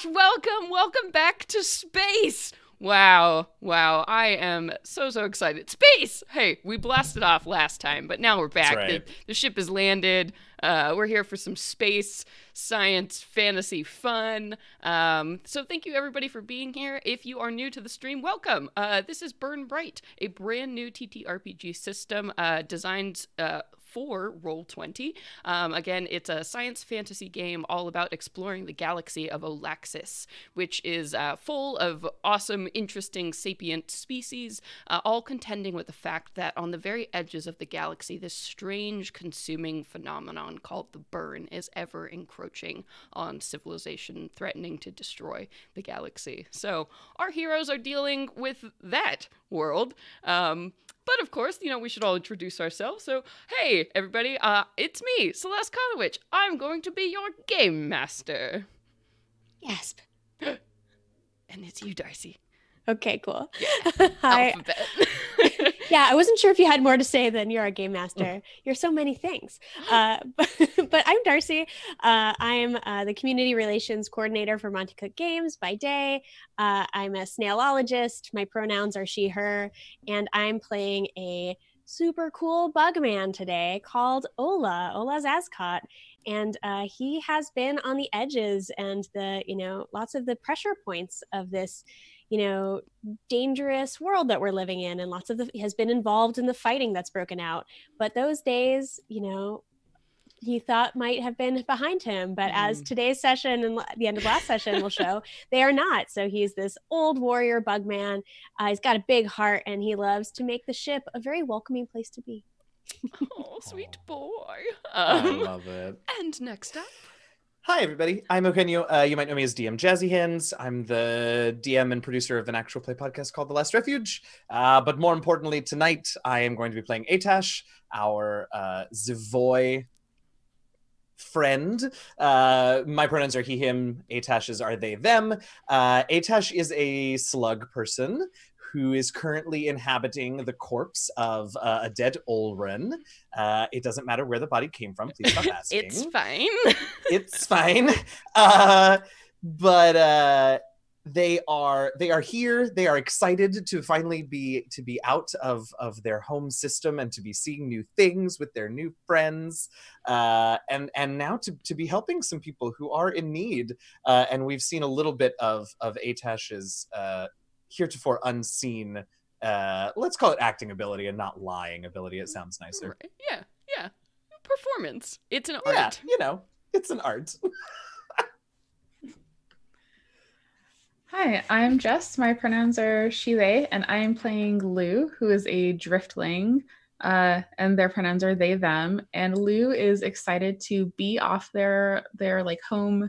gosh, welcome back to space. Wow, I am so excited. Space! Hey, we blasted off last time, but now we're back. That's right. The ship has landed. We're here for some space, science, fantasy fun. So thank you everybody for being here. If you are new to the stream, welcome. This is Burn Bryte, a brand new TTRPG system designed for Roll20. Again, it's a science fantasy game all about exploring the galaxy of Olaxis, which is full of awesome, interesting, sapient species, all contending with the fact that on the very edges of the galaxy, this strange consuming phenomenon called the burn is ever encroaching on civilization, threatening to destroy the galaxy. So our heroes are dealing with that world. But of course, we should all introduce ourselves. So, hey, everybody, it's me, Celeste Conowitch. I'm going to be your game master. Yes. And it's you, Darcy. Okay, cool. Yeah. Hi. Alphabet. Yeah, I wasn't sure if you had more to say than you're a game master. You're so many things. But I'm Darcy. I'm the community relations coordinator for Monte Cook Games by day. I'm a snailologist. My pronouns are she, her. And I'm playing a super cool bug man today called Ola's Ascot. And he has been on the edges and lots of the pressure points of this dangerous world that we're living in, and he has been involved in the fighting that's broken out. But those days, he thought might have been behind him, but as today's session and the end of last session will show, they are not. So he's this old warrior bug man. He's got a big heart, and he loves to make the ship a very welcoming place to be. Oh, sweet boy. I love it. And next up. Hi, everybody. I'm Eugenio. You might know me as DM Jazzy Hands. I'm the DM and producer of an actual play podcast called The Last Refuge. But more importantly, tonight, I am going to be playing Atash, our Zavoy friend. My pronouns are he, him. Atash's are they, them. Atash is a slug person who is currently inhabiting the corpse of a dead Ror'nan. It doesn't matter where the body came from. Please stop asking. It's fine. It's fine. But they are here. They are excited to finally be out of their home system and to be seeing new things with their new friends. And now to be helping some people who are in need. And we've seen a little bit of Atash's heretofore unseen, let's call it acting ability and not lying ability. It sounds nicer. Right. Yeah. Performance. It's an Yeah, art. it's an art. Hi, I'm Jess. My pronouns are she, they, and I am playing Lou, who is a driftling, and their pronouns are they, them. And Lou is excited to be off their like home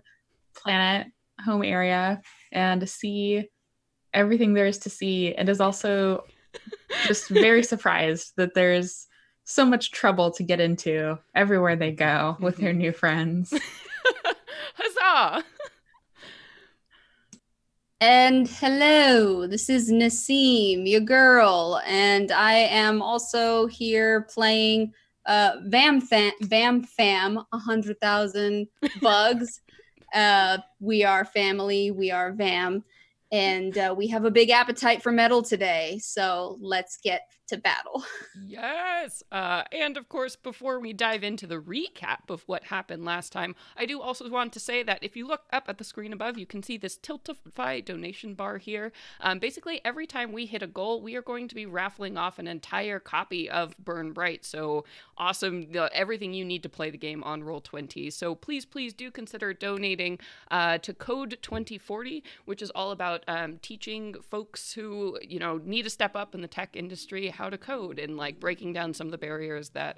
planet, home area, and see everything there is to see, and is also just very surprised that there's so much trouble to get into everywhere they go with their new friends. Huzzah! And hello, this is Naseem, your girl, and I am also here playing Vam Fam, 100,000 bugs. We are family, we are Vam. And we have a big appetite for metal today, so let's get to battle. Yes! And of course, before we dive into the recap of what happened last time, I do also want to say that if you look up at the screen above, you can see this Tiltify donation bar here. Basically, every time we hit a goal, we are going to be raffling off an entire copy of Burn Bryte. So awesome, everything you need to play the game on Roll20. So please do consider donating to Code 2040, which is all about teaching folks who, need to step up in the tech industry how to code and like breaking down some of the barriers that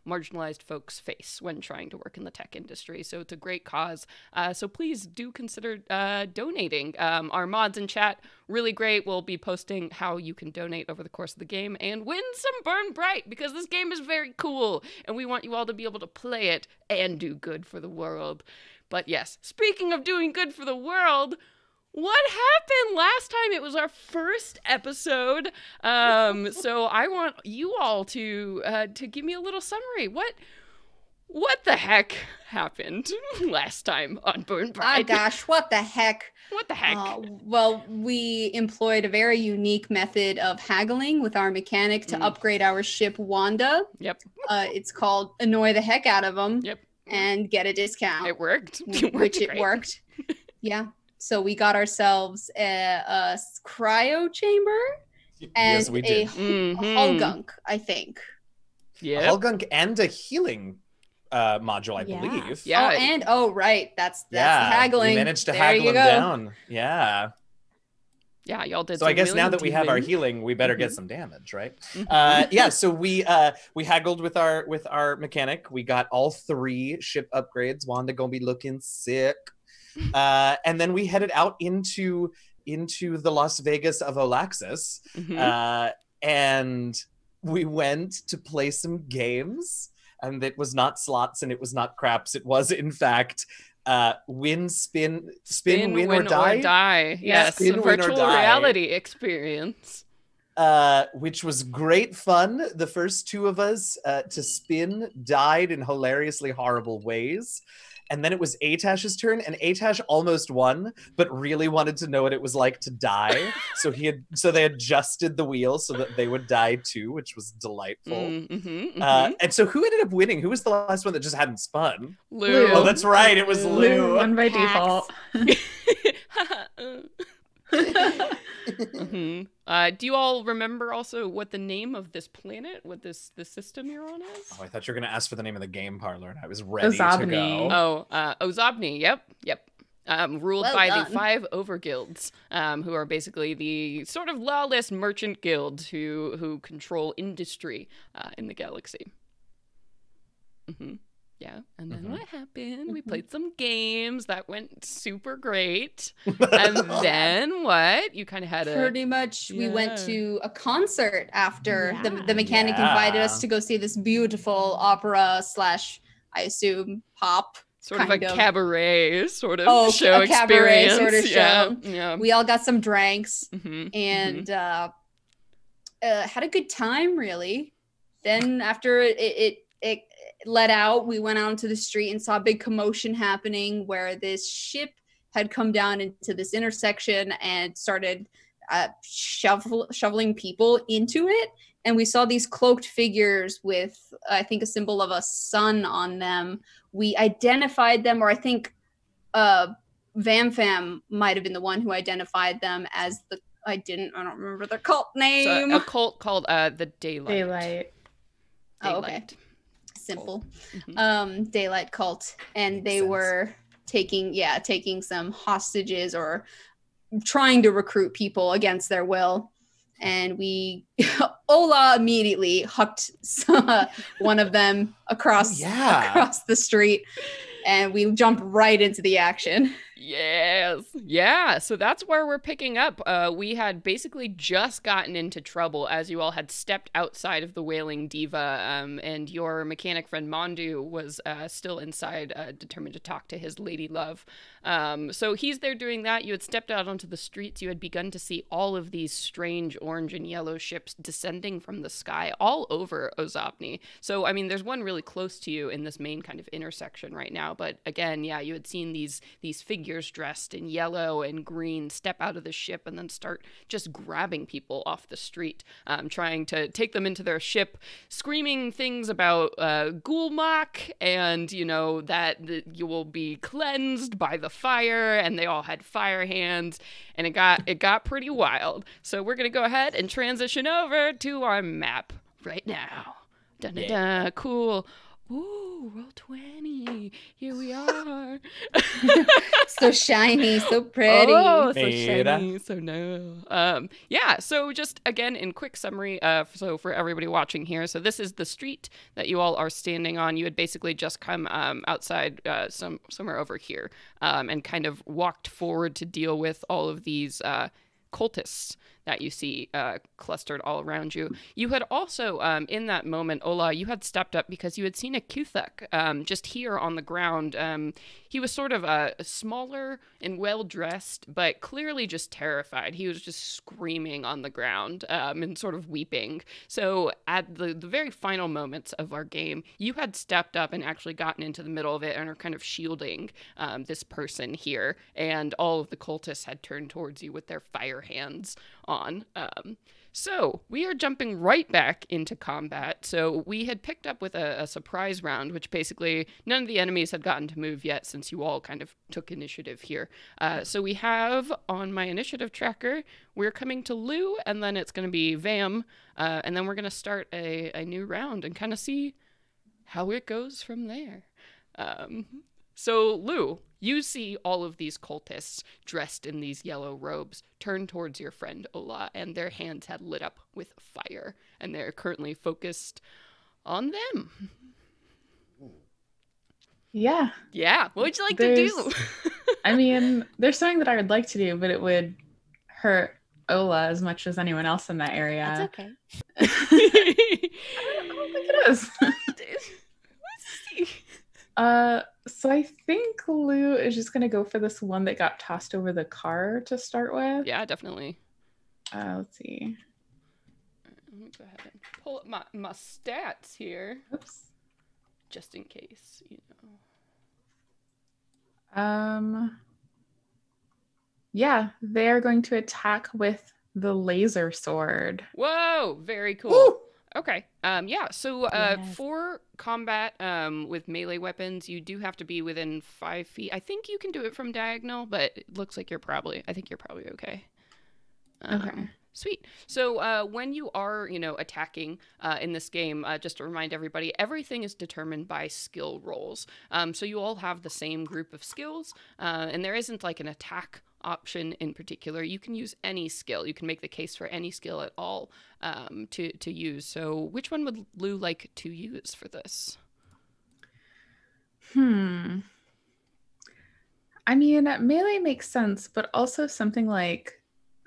marginalized folks face when trying to work in the tech industry. So it's a great cause. So please do consider donating. Our mods in chat, really great. We'll be posting how you can donate over the course of the game and win some Burn Bryte, because this game is very cool and we want you all to be able to play it and do good for the world. But yes, speaking of doing good for the world, what happened last time? It was our first episode. So I want you all to give me a little summary. what the heck happened last time on Burn Ah, Bryte? gosh, what the heck? What the heck? Well, we employed a very unique method of haggling with our mechanic to upgrade our ship Wanda. Yep. It's called Annoy the Heck Out of Them. Yep. And get a discount. It worked. Which it great. worked. Yeah. So we got ourselves a cryo chamber and Yes, we did. a hull gunk, I think. Yeah. A hull gunk and a healing module, I Yeah. believe. Yeah. Right. That's Yeah, haggling. we managed to There haggle you him go. down. Yeah. Yeah, y'all did. So I some guess now wheeling that we have our dealing. healing, we better get some damage, right? Mhm. Yeah. So we haggled with our mechanic. We got all 3 ship upgrades. Wanda gonna be looking sick. And then we headed out into the Las Vegas of Olaxis, Mhm. and we went to play some games. And it was not slots, and it was not craps. It was, in fact, spin, win, or die. Yes, Spin, a win, or virtual die. reality experience. Which was great fun. The first 2 of us to spin died in hilariously horrible ways. And then it was Atash's turn, and Atash almost won, but really wanted to know what it was like to die. So they adjusted the wheel so that they would die too, which was delightful. And so who ended up winning? Who was the last one that just hadn't spun? Lou. Oh, that's right. It was Lou. Won by Hacks. default. Do you all remember also what the name of this planet, what this system you're on is? Oh, I thought you were going to ask for the name of the game parlor, and I was ready to Ozobni. go. Ozobni. Yep. Ruled Well by done. the 5 overguilds, who are basically the sort of lawless merchant guilds who control industry in the galaxy. Yeah, and then what happened? We played some games that went super great, and then what? You kind of had Pretty much, we went Yeah. to a concert after Yeah. the mechanic invited us Yeah. to go see this beautiful opera / I assume pop. sort of a kind of. cabaret sort of show a cabaret experience. sort of show. Yeah. We all got some drinks Mhm, and had a good time, really. Then after it let out, we went out into the street and saw a big commotion happening where this ship had come down into this intersection and started shoveling people into it. And we saw these cloaked figures with, I think, a symbol of a sun on them. We identified them, or I think Vamfam might have been the one who identified them as I don't remember their cult name. So a cult called the Daylight. Daylight. Oh, okay. Daylight. Simple. Mhm. Daylight cult. And Makes they sense. were taking some hostages or trying to recruit people against their will. And Ola immediately hucked one of them across the street, and we jumped right into the action. Yes. Yeah. So that's where we're picking up. We had basically just gotten into trouble as you all had stepped outside of the Wailing Diva, and your mechanic friend Mondu was still inside, determined to talk to his lady love. So he's there doing that. You had stepped out onto the streets. You had begun to see all of these strange orange and yellow ships descending from the sky all over Ozobni. So, I mean, there's one really close to you in this main kind of intersection right now. But again, yeah, you had seen these figures dressed in yellow and green step out of the ship and then start just grabbing people off the street, trying to take them into their ship, screaming things about Gulmak and, that you will be cleansed by the fire, and they all had fire hands, and it got pretty wild. So we're going to go ahead and transition over to our map right now. Dun-dun-dun, cool. Ooh, roll 20. Here we are. So shiny, so pretty. Oh, so Mira. shiny, so no. Yeah, so just again in quick summary, so for everybody watching here, so this is the street that you all are standing on. You had basically just come outside somewhere over here and kind of walked forward to deal with all of these cultists that you see clustered all around you. You had also, in that moment, Ola, you had stepped up because you had seen a Kuthuk just here on the ground. He was sort of smaller and well-dressed, but clearly just terrified. He was just screaming on the ground and sort of weeping. So at the very final moments of our game, you had stepped up and actually gotten into the middle of it and are kind of shielding this person here. And all of the cultists had turned towards you with their fire hands on. So we are jumping right back into combat. So we had picked up with a surprise round, which basically none of the enemies had gotten to move yet since you all kind of took initiative here. So we have on my initiative tracker, we're coming to Lou, and then it's going to be Vam, and then we're going to start a new round and kind of see how it goes from there. So Lou, you see all of these cultists dressed in these yellow robes turn towards your friend Ola, and their hands had lit up with fire, and they're currently focused on them. Yeah. Yeah. What would you like to do? I mean, there's something that I would like to do, but it would hurt Ola as much as anyone else in that area. That's okay. I don't think it is. So I think Lou is just gonna go for this one that got tossed over the car to start with. Yeah, definitely. Let's see. Let me go ahead and pull up my stats here. Oops. Just in case, you know. Yeah, they are going to attack with the laser sword. Whoa, very cool. Woo! Okay. Yeah. So, Yes. for combat, with melee weapons, you do have to be within 5 feet. I think you can do it from diagonal, but it looks like I think you're probably okay. Okay. Sweet. So, when you are, attacking in this game, just to remind everybody, everything is determined by skill rolls. So you all have the same group of skills, and there isn't like an attack option in particular. You can use any skill. You can make the case for any skill at all to use. So which one would Lou like to use for this? I mean, melee makes sense, but also something like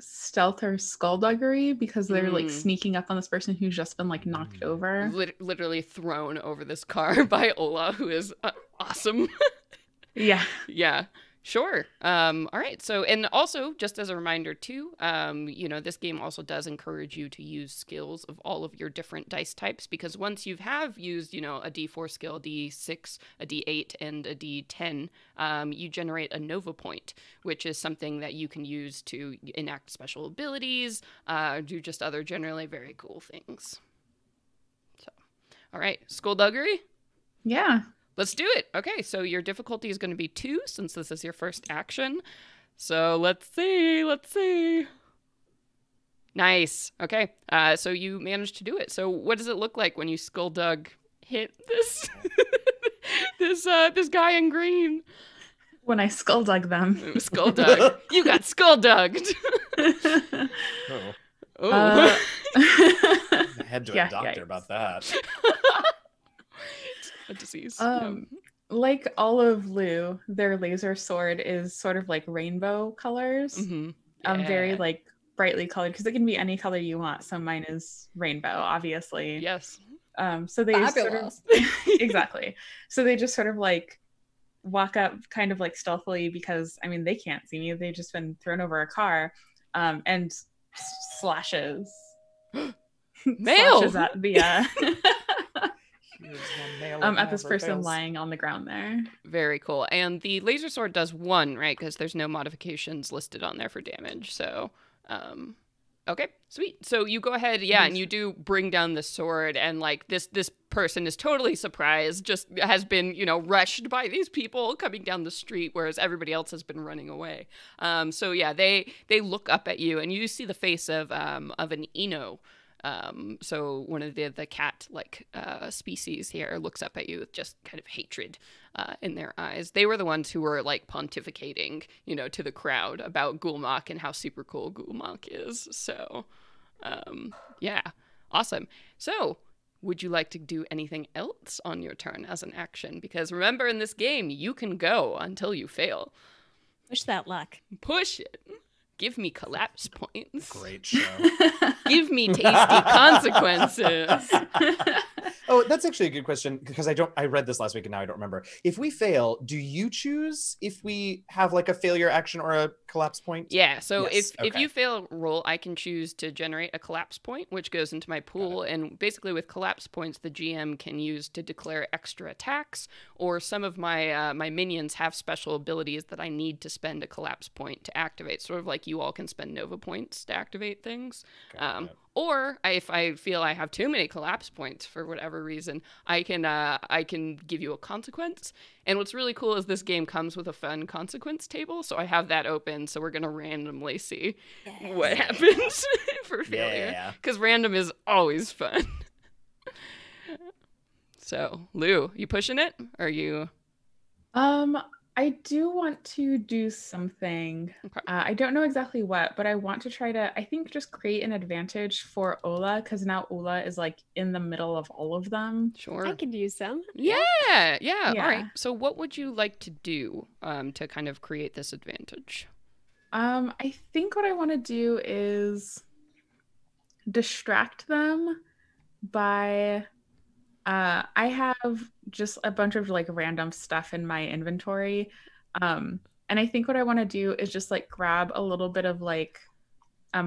stealth or skullduggery, because they're like sneaking up on this person who's just been like knocked over. Literally thrown over this car by Ola, who is awesome. Yeah. Yeah. Sure. All right. So, and also, just as a reminder too, this game also does encourage you to use skills of all of your different dice types, because once you have used, a D4 skill, D6, a D8, and a D10, you generate a Nova point, which is something that you can use to enact special abilities, do just other generally very cool things. So, all right. Skullduggery? Yeah. Let's do it. Okay, so your difficulty is going to be 2 since this is your first action. So let's see. Nice. Okay, so you managed to do it. So what does it look like when you skulldug hit this this guy in green? When I skulldug them. It was skulldug. You got skullduged. I had to a doctor about that. A disease. Like all of Lou, their laser sword is sort of like rainbow colors. Very like brightly colored, because it can be any color you want. So mine is rainbow, obviously. Yes. So they Fabulous. sort of exactly. So they just sort of like walk up kind of like stealthily, because I mean they can't see me. They've just been thrown over a car, and slashes. Mail. Slashes at the at this person lying on the ground there. Very cool. And the laser sword does 1, right? Because there's no modifications listed on there for damage. So, okay, sweet. So you go ahead, and you do bring down the sword, and like this person is totally surprised, just has been, rushed by these people coming down the street, whereas everybody else has been running away. So yeah, they look up at you, and you see the face of an Eno. So one of the cat species here looks up at you with just kind of hatred in their eyes. They were the ones who were like pontificating, to the crowd about Gulmak and how super cool Gulmak is. So, yeah, awesome. So, would you like to do anything else on your turn as an action? Because remember, in this game, you can go until you fail. Push that luck. Push it. Give me collapse points. Great show. Give me tasty consequences. Oh, that's actually a good question because I read this last week and now I don't remember. If we fail, do you choose if we have like a failure action or a collapse point? Yeah, so Yes, if okay. you fail a roll, I can choose to generate a collapse point, which goes into my pool. And basically with collapse points, the GM can use to declare extra attacks, or some of my my minions have special abilities that I need to spend a collapse point to activate. Sort of like you all can spend Nova points to activate things. Or if I feel I have too many collapse points for whatever reason, I can give you a consequence. And what's really cool is this game comes with a fun consequence table, so I have that open. So we're gonna randomly see what happens for failure, because random is always fun. So Lou, you pushing it? Or are you? I do want to do something. Okay. I don't know exactly what, but I want to try to, I think, just create an advantage for Ola, because now Ola is like in the middle of all of them. Sure. I could use some. Yeah. All right. Yeah. So what would you like to do to kind of create this advantage? I think what I want to do is distract them by I have just a bunch of like random stuff in my inventory. And I think what I want to do is just like grab a little bit of like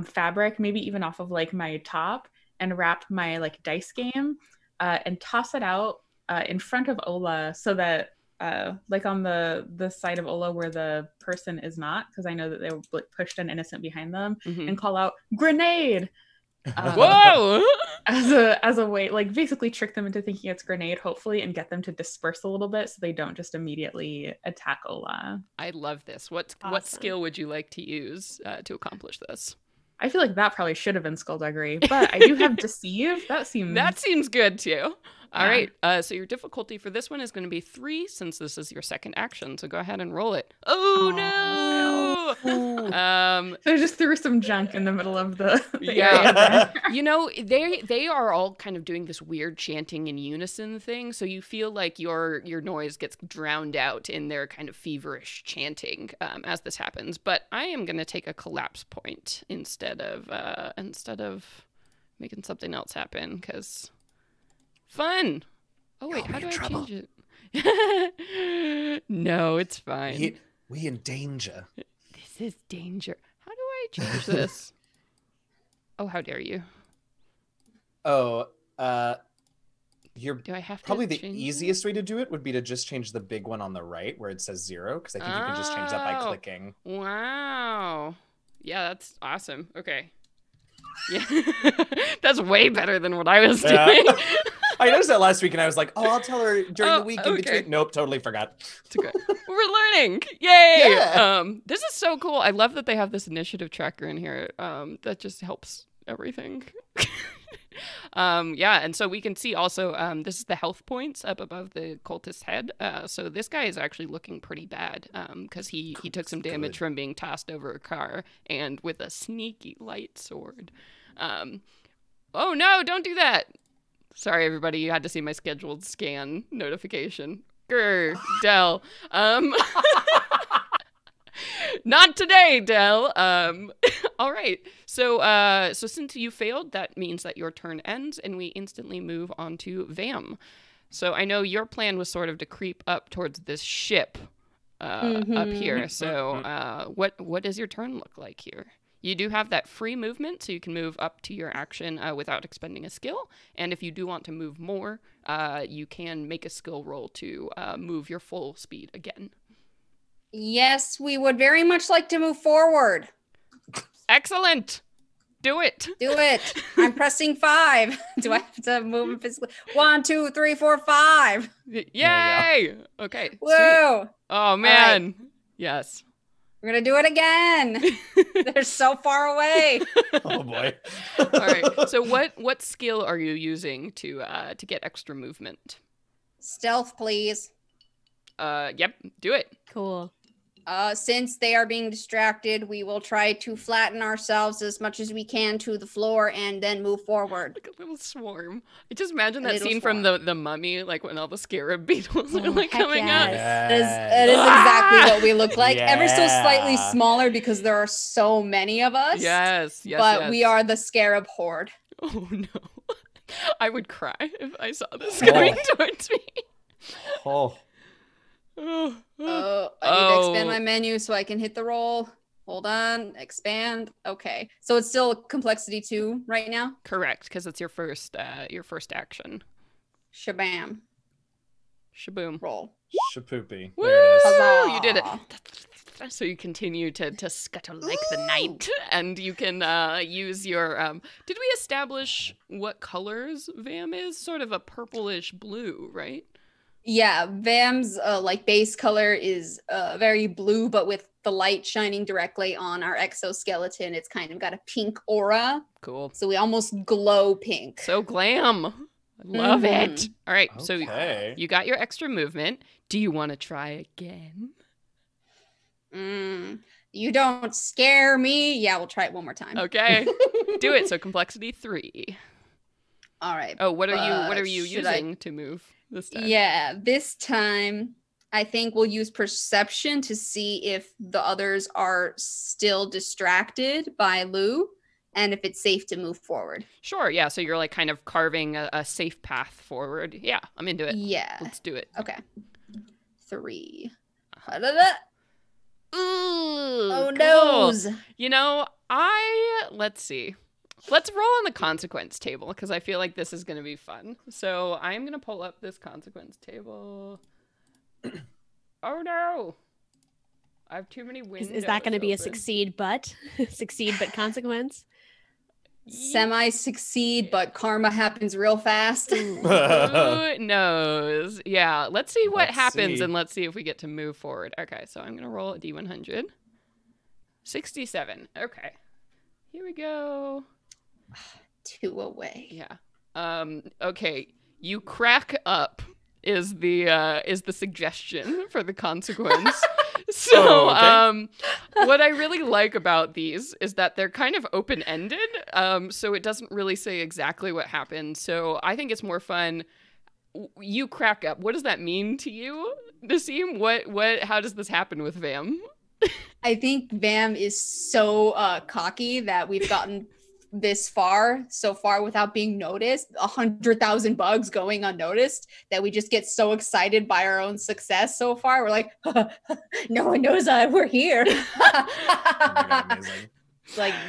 fabric, maybe even off of like my top, and wrap my like dice game and toss it out in front of Ola, so that like on the side of Ola where the person is not, because I know that they like pushed an innocent behind them, and call out grenade. Whoa! As a way, like basically trick them into thinking it's grenade, hopefully, and get them to disperse a little bit so they don't just immediately attack Ola. I love this. What skill would you like to use to accomplish this? I feel like that probably should have been skullduggery, but I do have deceive. That seems good too. All Yeah. right. So your difficulty for this one is going to be 3, since this is your second action. So go ahead and roll it. Oh no! So I just threw some junk in the middle of the Yeah. area. You know, they are all kind of doing this weird chanting in unison thing, so you feel like your noise gets drowned out in their kind of feverish chanting as this happens. But I am going to take a collapse point instead of making something else happen, because fun. Oh wait, how do I change it? No, it's fine. We in danger. This is danger. How do I change this? Oh, how dare you? Oh, Do I have to probably the change easiest way to do it would be to just change the big one on the right where it says 0, because I think you can just change that by Oh. clicking. Wow. Yeah, that's awesome. Okay. Yeah. That's way better than what I was doing. Yeah. I noticed that last week and I was like, oh, I'll tell her during the week in okay. between. Nope, totally forgot. It's okay. We're learning. Yay! Yeah. This is so cool. I love that they have this initiative tracker in here. That just helps everything. Yeah, and so we can see also this is the health points up above the cultist's head. So this guy is actually looking pretty bad because he took some damage from being tossed over a car and with a sneaky light sword. Oh no, don't do that. Sorry, everybody, you had to see my scheduled scan notification. Grr, Del. Not today, Del. All right. So since you failed, that means that your turn ends, and we instantly move on to Vam. So I know your plan was sort of to creep up towards this ship up here. So what does your turn look like here? You do have that free movement, so you can move up to your action without expending a skill. And if you do want to move more, you can make a skill roll to move your full speed again. Yes, we would very much like to move forward. Excellent. Do it. Do it. I'm pressing 5. Do I have to move physically? 1, 2, 3, 4, 5. Yay. Okay. Sweet. Whoa. Oh, man. Yes. We're going to do it again. They're so far away. Oh boy. All right. So what skill are you using to get extra movement? Stealth, please. Yep. Do it. Cool. Since they are being distracted, we will try to flatten ourselves as much as we can to the floor and then move forward. Like a little swarm. I just imagine A that little scene from the Mummy, like when all the scarab beetles are like heck coming yes. up. That is exactly what we look like. Ever so slightly Yeah. smaller because there are so many of us. Yes, But we are the scarab horde. Oh no. I would cry if I saw this coming towards me. Oh. Oh, I need to expand my menu so I can hit the roll. Hold on, expand. Okay, so it's still complexity 2 right now. correct, because it's your first action. Shabam, Shaboom. roll. Shapoopy. Woo! There it is. Huzzah. You did it. So you continue to scuttle like the night, and you can use your. Did we establish what colors Vam is? Sort of a purplish blue, right? Yeah, Vam's like base color is very blue, but with the light shining directly on our exoskeleton, it's kind of got a pink aura. Cool. So we almost glow pink. So glam. I love it. All right. So Okay. you got your extra movement. Do you want to try again? You don't scare me. Yeah, we'll try it one more time. Okay. Do it. So complexity 3. All right. Oh, what are you should I- using to move this time? Yeah, this time I think we'll use perception to see if the others are still distracted by Lou and if it's safe to move forward. Sure. Yeah. So you're like kind of carving a safe path forward. Yeah, I'm into it. Yeah. Let's do it. Okay. 3. Ooh, Oh, cool. noes. You know, let's see. Let's roll on the consequence table because I feel like this is going to be fun. So I'm going to pull up this consequence table. Oh no. I have too many windows. Is that going to be a open. succeed but consequence? Semi-succeed, but karma happens real fast. Who knows? Yeah, let's see what Let's happens see. and let's see if we get to move forward. Okay, so I'm going to roll a D100. 67. Okay. Here we go. 2 away. Yeah. Okay. You crack up is the suggestion for the consequence. So, Oh, okay. What I really like about these is that they're kind of open-ended. So it doesn't really say exactly what happened. So I think it's more fun. You crack up. What does that mean to you, Naseem? How does this happen with Vam? I think Vam is so cocky that we've gotten so far without being noticed, 100,000 bugs going unnoticed, that we just get so excited by our own success so far. We're like, no one knows we're here. Oh my God, amazing.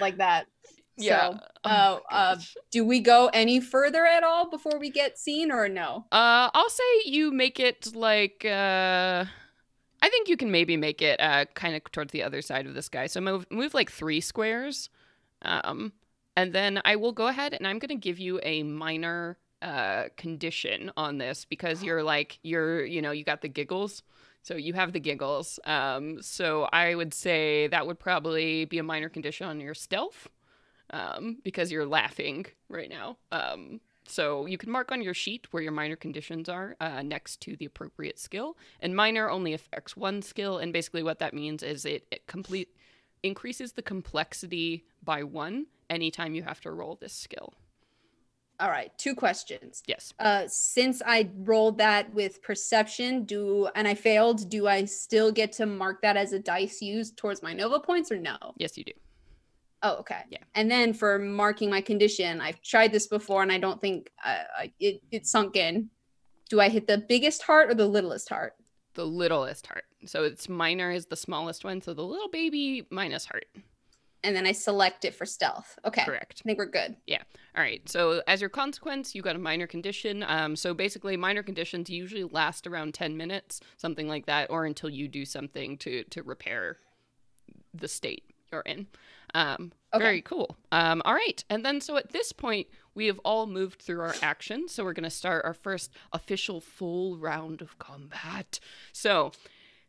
like that. Yeah. So, Oh my gosh. do we go any further at all before we get seen or no? I'll say you make it like I think you can maybe make it kind of towards the other side of this guy. So move like 3 squares. And then I will go ahead and I'm going to give you a minor condition on this because you got the giggles. So you have the giggles. So I would say that would probably be a minor condition on your stealth because you're laughing right now. So you can mark on your sheet where your minor conditions are next to the appropriate skill. And minor only affects 1 skill. And basically what that means is it increases the complexity by 1 anytime you have to roll this skill. All right, 2 questions. Yes. Since I rolled that with perception, and I failed, do I still get to mark that as a dice used towards my Nova points or no? Yes, you do. Oh, okay. Yeah. And then for marking my condition, I've tried this before and I don't think it sunk in. Do I hit the biggest heart or the littlest heart? The littlest heart. So it's minor is the smallest one. So the little baby minus heart. And then I select it for stealth. Okay. Correct. I think we're good. Yeah. All right. So as your consequence, you got a minor condition. So basically, minor conditions usually last around 10 minutes, something like that, or until you do something to repair the state you're in. Very cool. All right. And then so at this point, we have all moved through our actions. So we're going to start our first official full round of combat. So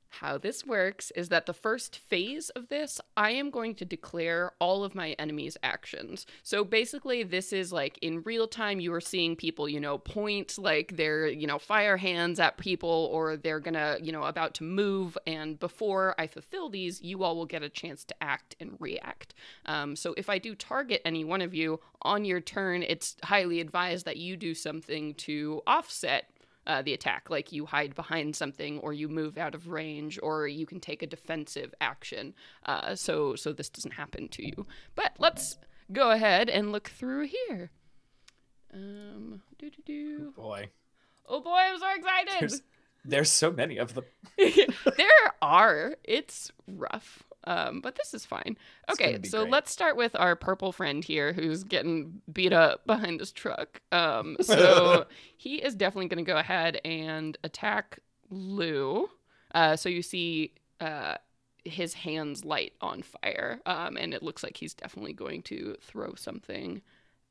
How this works is that the first phase of this, I am going to declare all of my enemies' actions. So basically, this is like in real time, you are seeing people, point like their, fire hands at people, or they're gonna, about to move. And before I fulfill these, you all will get a chance to act and react. So if I do target any one of you on your turn, it's highly advised that you do something to offset the attack, like you hide behind something, or you move out of range, or you can take a defensive action, so this doesn't happen to you. But let's go ahead and look through here. Oh boy. Oh boy, I'm so excited! There's so many of them. There are. It's rough. But this is fine. Okay, so great. let's start with our purple friend here who's getting beat up behind this truck. So he is definitely going to go ahead and attack Lou. So you see his hands light on fire, and it looks like he's definitely going to throw something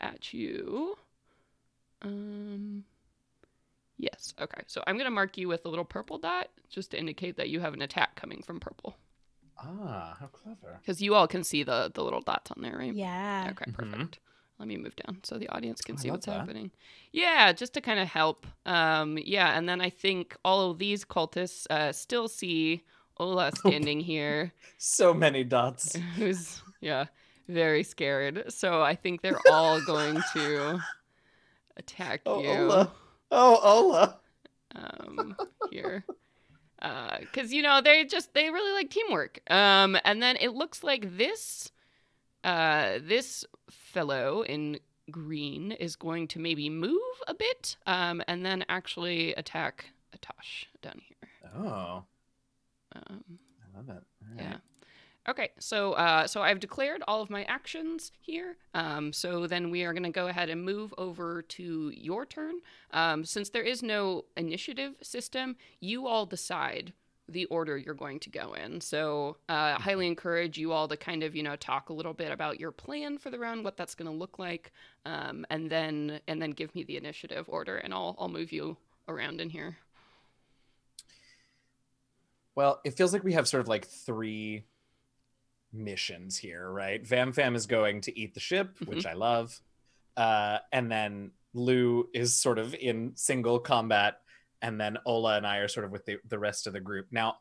at you. Yes, okay. So I'm going to mark you with a little purple dot just to indicate that you have an attack coming from purple. Ah, how clever. Because you all can see the little dots on there, right? Yeah. Okay, perfect. Let me move down so the audience can I see love what's that. happening. Yeah, just to kind of help. Yeah, and then I think all of these cultists still see Ola standing here, So many dots. who's, very scared. So I think they're all going to attack Oh, you. Ola. Oh, Ola. Here. Because they really like teamwork. And then it looks like this fellow in green is going to maybe move a bit, and then actually attack Atash down here. Oh. I love it. All right. Yeah. Okay, so I've declared all of my actions here. So then we are going to go ahead and move over to your turn. Since there is no initiative system, you all decide the order you're going to go in. So highly encourage you all to kind of, talk a little bit about your plan for the round, what that's going to look like, and then give me the initiative order, and I'll move you around in here. Well, it feels like we have sort of like 3 missions here, right? Vam is going to eat the ship, which I love. And then Lou is sort of in single combat, and then Ola and I are sort of with the rest of the group. Now,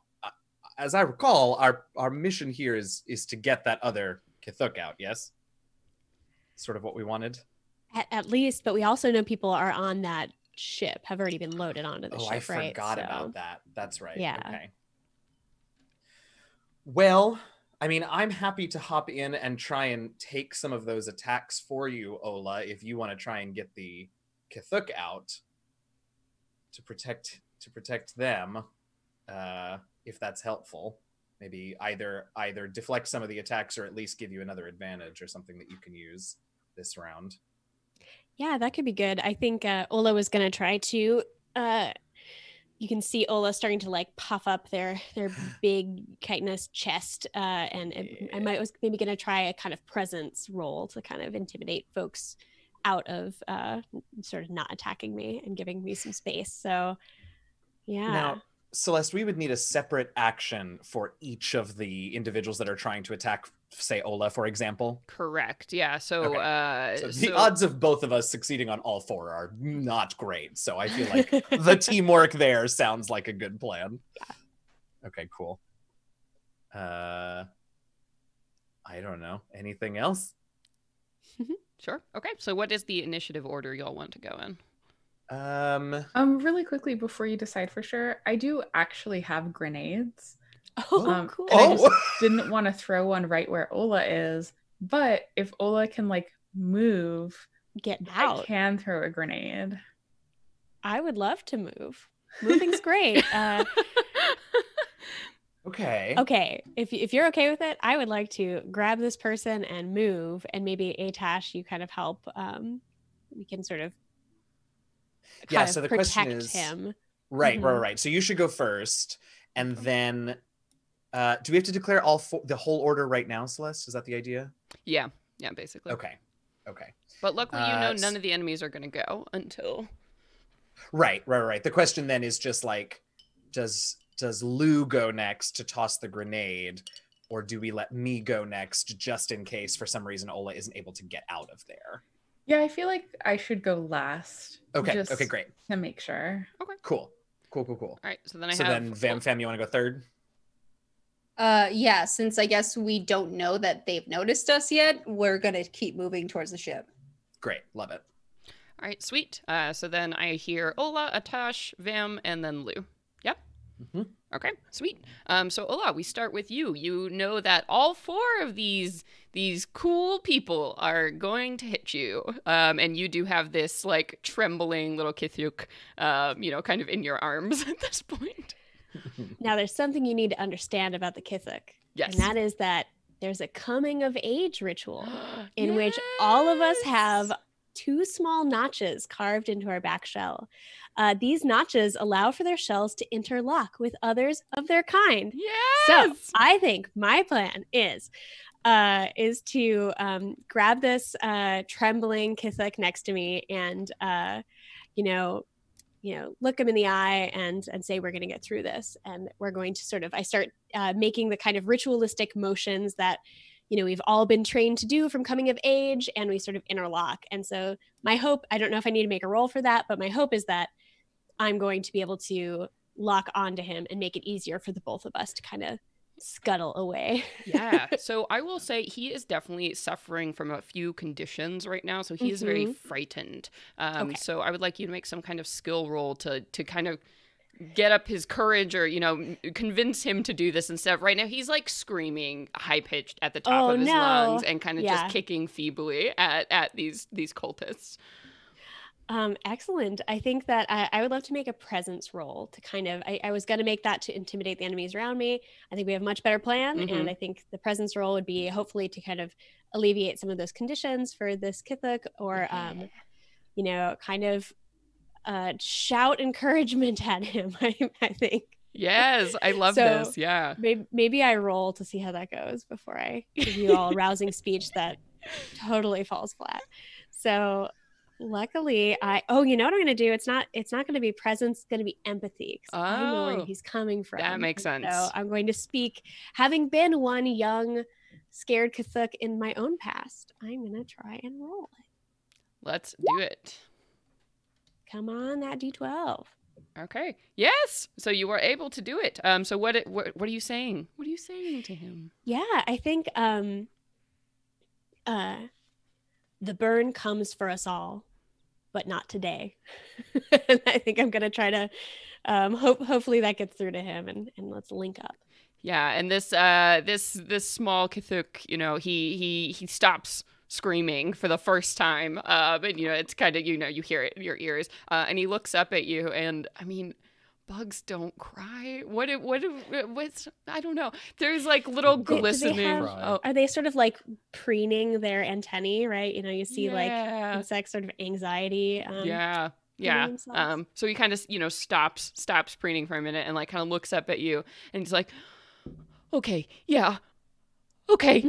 as I recall, our mission here is to get that other Kithuk out, yes? Sort of what we wanted. At least, but we also know people are on that ship, have already been loaded onto the ship, I right? forgot about that. That's right. Yeah. Okay. Well, I mean, I'm happy to hop in and try and take some of those attacks for you, Ola, if you want to try and get the Kithuk out to protect them, if that's helpful. Maybe either deflect some of the attacks, or at least give you another advantage or something that you can use this round. Yeah, that could be good. I think Ola was going to try to you can see Ola starting to like puff up their big chitinous chest, and I was maybe going to try a kind of presence roll to kind of intimidate folks out of sort of not attacking me and giving me some space. So, yeah. Now, Celeste, we would need a separate action for each of the individuals that are trying to attack, say, Ola, for example. Correct. Yeah. So, okay. So the odds of both of us succeeding on all 4 are not great. So I feel like the teamwork there sounds like a good plan. Yeah. Okay, cool. I don't know. Anything else? Sure. Okay. So what is the initiative order y'all want to go in? Really quickly before you decide for sure, I do actually have grenades. Oh, cool. And I just didn't want to throw one right where Ola is, but if Ola can like move, get out, I can throw a grenade. I would love to move. Moving's great. Okay. If you're okay with it, I would like to grab this person and move, and maybe Atash, you kind of help. We can sort of so the question is him. Right. So you should go first, and then do we have to declare the whole order right now, Celeste? Is that the idea? Yeah, basically. Okay. But luckily, none of the enemies are going to go until. Right. The question then is just like, does does Lou go next to toss the grenade, or do we let me go next just in case for some reason Ola isn't able to get out of there? Yeah, I feel like I should go last. Okay. Just Okay, great. to make sure. Cool. All right, so then then Vam Fam, you want to go third? Yeah, since I guess we don't know that they've noticed us yet, we're gonna keep moving towards the ship. Great. Love it. All right, sweet. So then I hear Ola, Atash, Vam, and then Lou. Yep. Mm-hmm. Okay, sweet. So Ola, we start with you. You know that all 4 of these cool people are going to hit you, and you do have this like trembling little Kithuk, kind of in your arms at this point. Now, there's something you need to understand about the Kithuk. Yes. And that is that there's a coming of age ritual in which all of us have 2 small notches carved into our back shell. These notches allow for their shells to interlock with others of their kind. Yes. So I think my plan is to grab this trembling Kithuk next to me and look him in the eye and say, we're going to get through this. And we're going to I start making the kind of ritualistic motions that, we've all been trained to do from coming of age, and we sort of interlock. And so my hope, I don't know if I need to make a roll for that, but my hope is that I'm going to be able to lock onto him and make it easier for the both of us to kind of scuttle away. Yeah. So I will say he is definitely suffering from a few conditions right now. So he is very frightened. Okay. So I would like you to make some kind of skill roll to kind of get up his courage or, convince him to do this instead of right now. He's like screaming high pitched at the top of his lungs and kind of just kicking feebly at these cultists. Excellent. I think that I would love to make a presence roll to kind of, I was going to make that to intimidate the enemies around me. I think we have a much better plan. And I think the presence roll would be hopefully to kind of alleviate some of those conditions for this Kithuk or, kind of shout encouragement at him, I think. Yes, I love this. Yeah. Maybe I roll to see how that goes before I give you all a rousing speech that totally falls flat. So luckily, you know what I'm going to do? It's not going to be presence, it's going to be empathy. I know where he's coming from. That makes sense. So I'm going to speak, having been one young, scared Kithuk in my own past. I'm going to try and roll it. Let's do it. Come on, that D12. Okay. Yes. So you were able to do it. So what are you saying? What are you saying to him? Yeah, I think the burn comes for us all, but not today. And I think I'm going to try to hopefully that gets through to him and let's link up. Yeah, and this small Kithuk, he stops screaming for the first time. But it's kind of you hear it in your ears. And he looks up at you, and I mean, bugs don't cry. What's I don't know. There's like little glistening. Are they sort of like preening their antennae, right? You see like insects sort of anxiety. Yeah. So he kind of stops preening for a minute and like kind of looks up at you, and he's like, okay, yeah. Okay.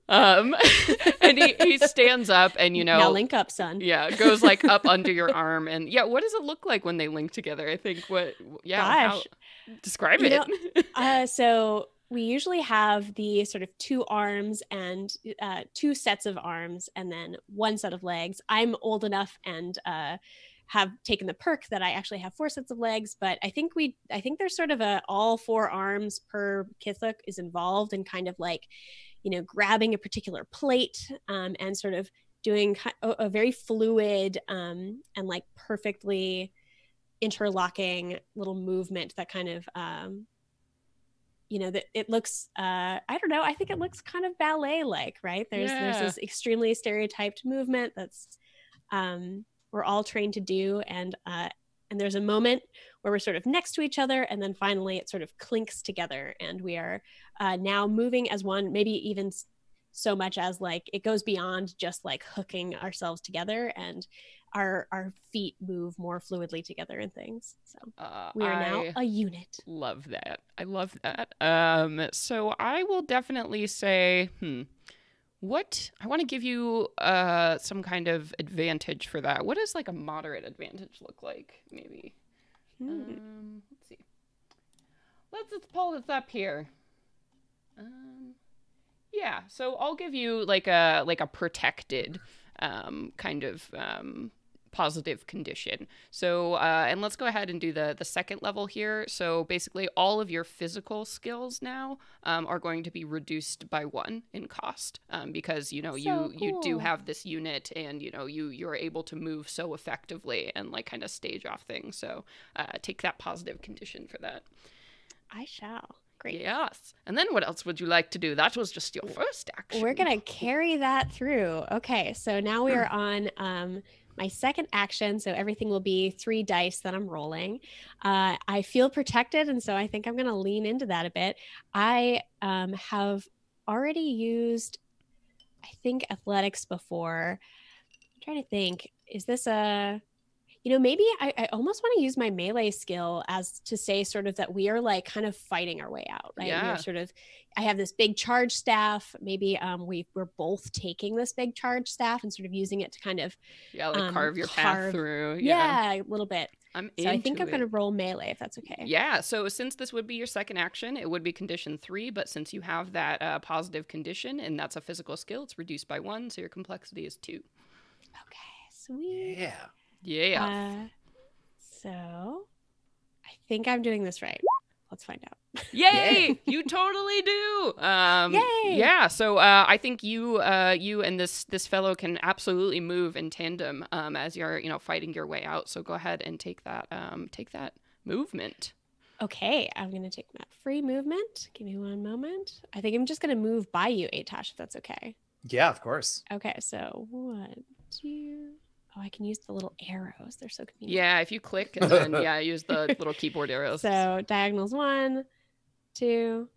And he stands up and now link up, son. Yeah, goes like up under your arm, and what does it look like when they link together? I think describe it. So we usually have the sort of 2 arms and 2 sets of arms and then 1 set of legs. I'm old enough and have taken the perk that I actually have 4 sets of legs, but I think there's sort of all 4 arms per Kithuk is involved in kind of like, grabbing a particular plate and sort of doing a very fluid and like perfectly interlocking little movement that kind of, that it looks, I don't know, I think it looks kind of ballet-like, right? There's this extremely stereotyped movement that's we're all trained to do, and there's a moment where we're sort of next to each other, and then finally it sort of clinks together, and we are now moving as one, maybe even so much as like it goes beyond just like hooking ourselves together, and our feet move more fluidly together and things. So we are now a unit. Love that. I love that. So I will definitely say, I want to give you some kind of advantage for that. What does like a moderate advantage look like? Maybe. Let's see. let's just pull this up here. Yeah, so I'll give you like a protected kind of positive condition. So and let's go ahead and do the second level here. So basically all of your physical skills now are going to be reduced by 1 in cost because you do have this unit, and you're able to move so effectively and like kind of stage off things. So take that positive condition for that. I shall. Great. Yes. And then what else would you like to do? That was just your first action. We're going to carry that through. Okay, so now we are on my second action. So everything will be 3 dice that I'm rolling. I feel protected, and so I think I'm going to lean into that a bit. I have already used, I think, athletics before. I'm trying to think. Is this a... maybe I almost want to use my melee skill as to say sort of that we are like kind of fighting our way out, right? Yeah. We are sort of, I have this big charge staff. Maybe we're both taking this big charge staff and sort of using it to kind of carve your path through. Yeah, a little bit. So I think I'm going to roll melee if that's okay. Yeah, so since this would be your second action, it would be condition 3, but since you have that positive condition and that's a physical skill, it's reduced by 1, so your complexity is 2. Okay, sweet. Yeah. Yeah. So I think I'm doing this right. Let's find out. Yay! You totally do. Yay! Yeah. So I think you and this fellow can absolutely move in tandem as you're fighting your way out. So go ahead and take that movement. Okay, I'm gonna take that free movement. Give me one moment. I think I'm just gonna move by you, Atash, if that's okay. Yeah, of course. Okay, so 1, 2. Oh, I can use the little arrows. They're so convenient. Yeah, if you click and then use the little keyboard arrows. So diagonals 1, 2,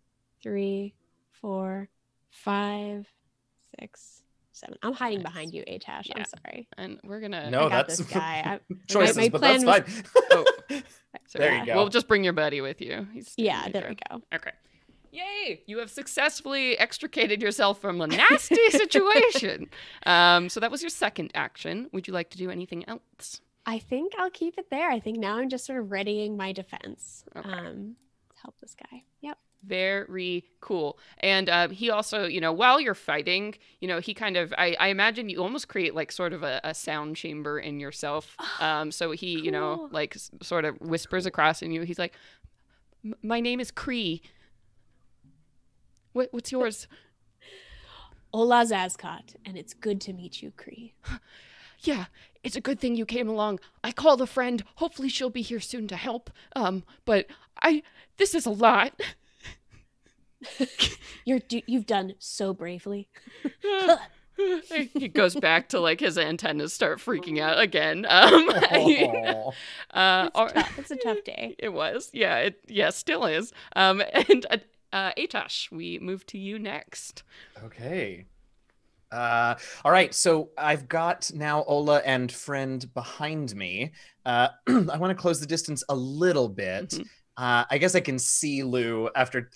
3, 4, 5, 6, 7. I'm hiding behind you, Atash. Yeah. I'm sorry. And we're gonna. No, I got that's this guy. choices, my but plan that's fine. Oh, There you go. We'll just bring your buddy with you. He's Yeah, right there we go. Okay. Yay! You have successfully extricated yourself from a nasty situation. So that was your second action. Would you like to do anything else? I think I'll keep it there. I think now I'm just sort of readying my defense Okay. to help this guy. Yep. Very cool. And he also, while you're fighting, he kind of, I imagine you almost create like sort of a sound chamber in yourself. So he, cool. like sort of whispers across in you. He's like, my name is Cree. What's yours? Ola Zazcot, and it's good to meet you, Cree. Yeah, it's a good thing you came along. I called a friend. Hopefully she'll be here soon to help. But this is a lot. You've done so bravely. He goes back to like his antennas start freaking out again. It's a tough day. It was. Yeah, still is. And Atash, we move to you next. Okay. All right. So I've got now Ola and friend behind me. I want to close the distance a little bit. Mm-hmm. I guess I can see Lou after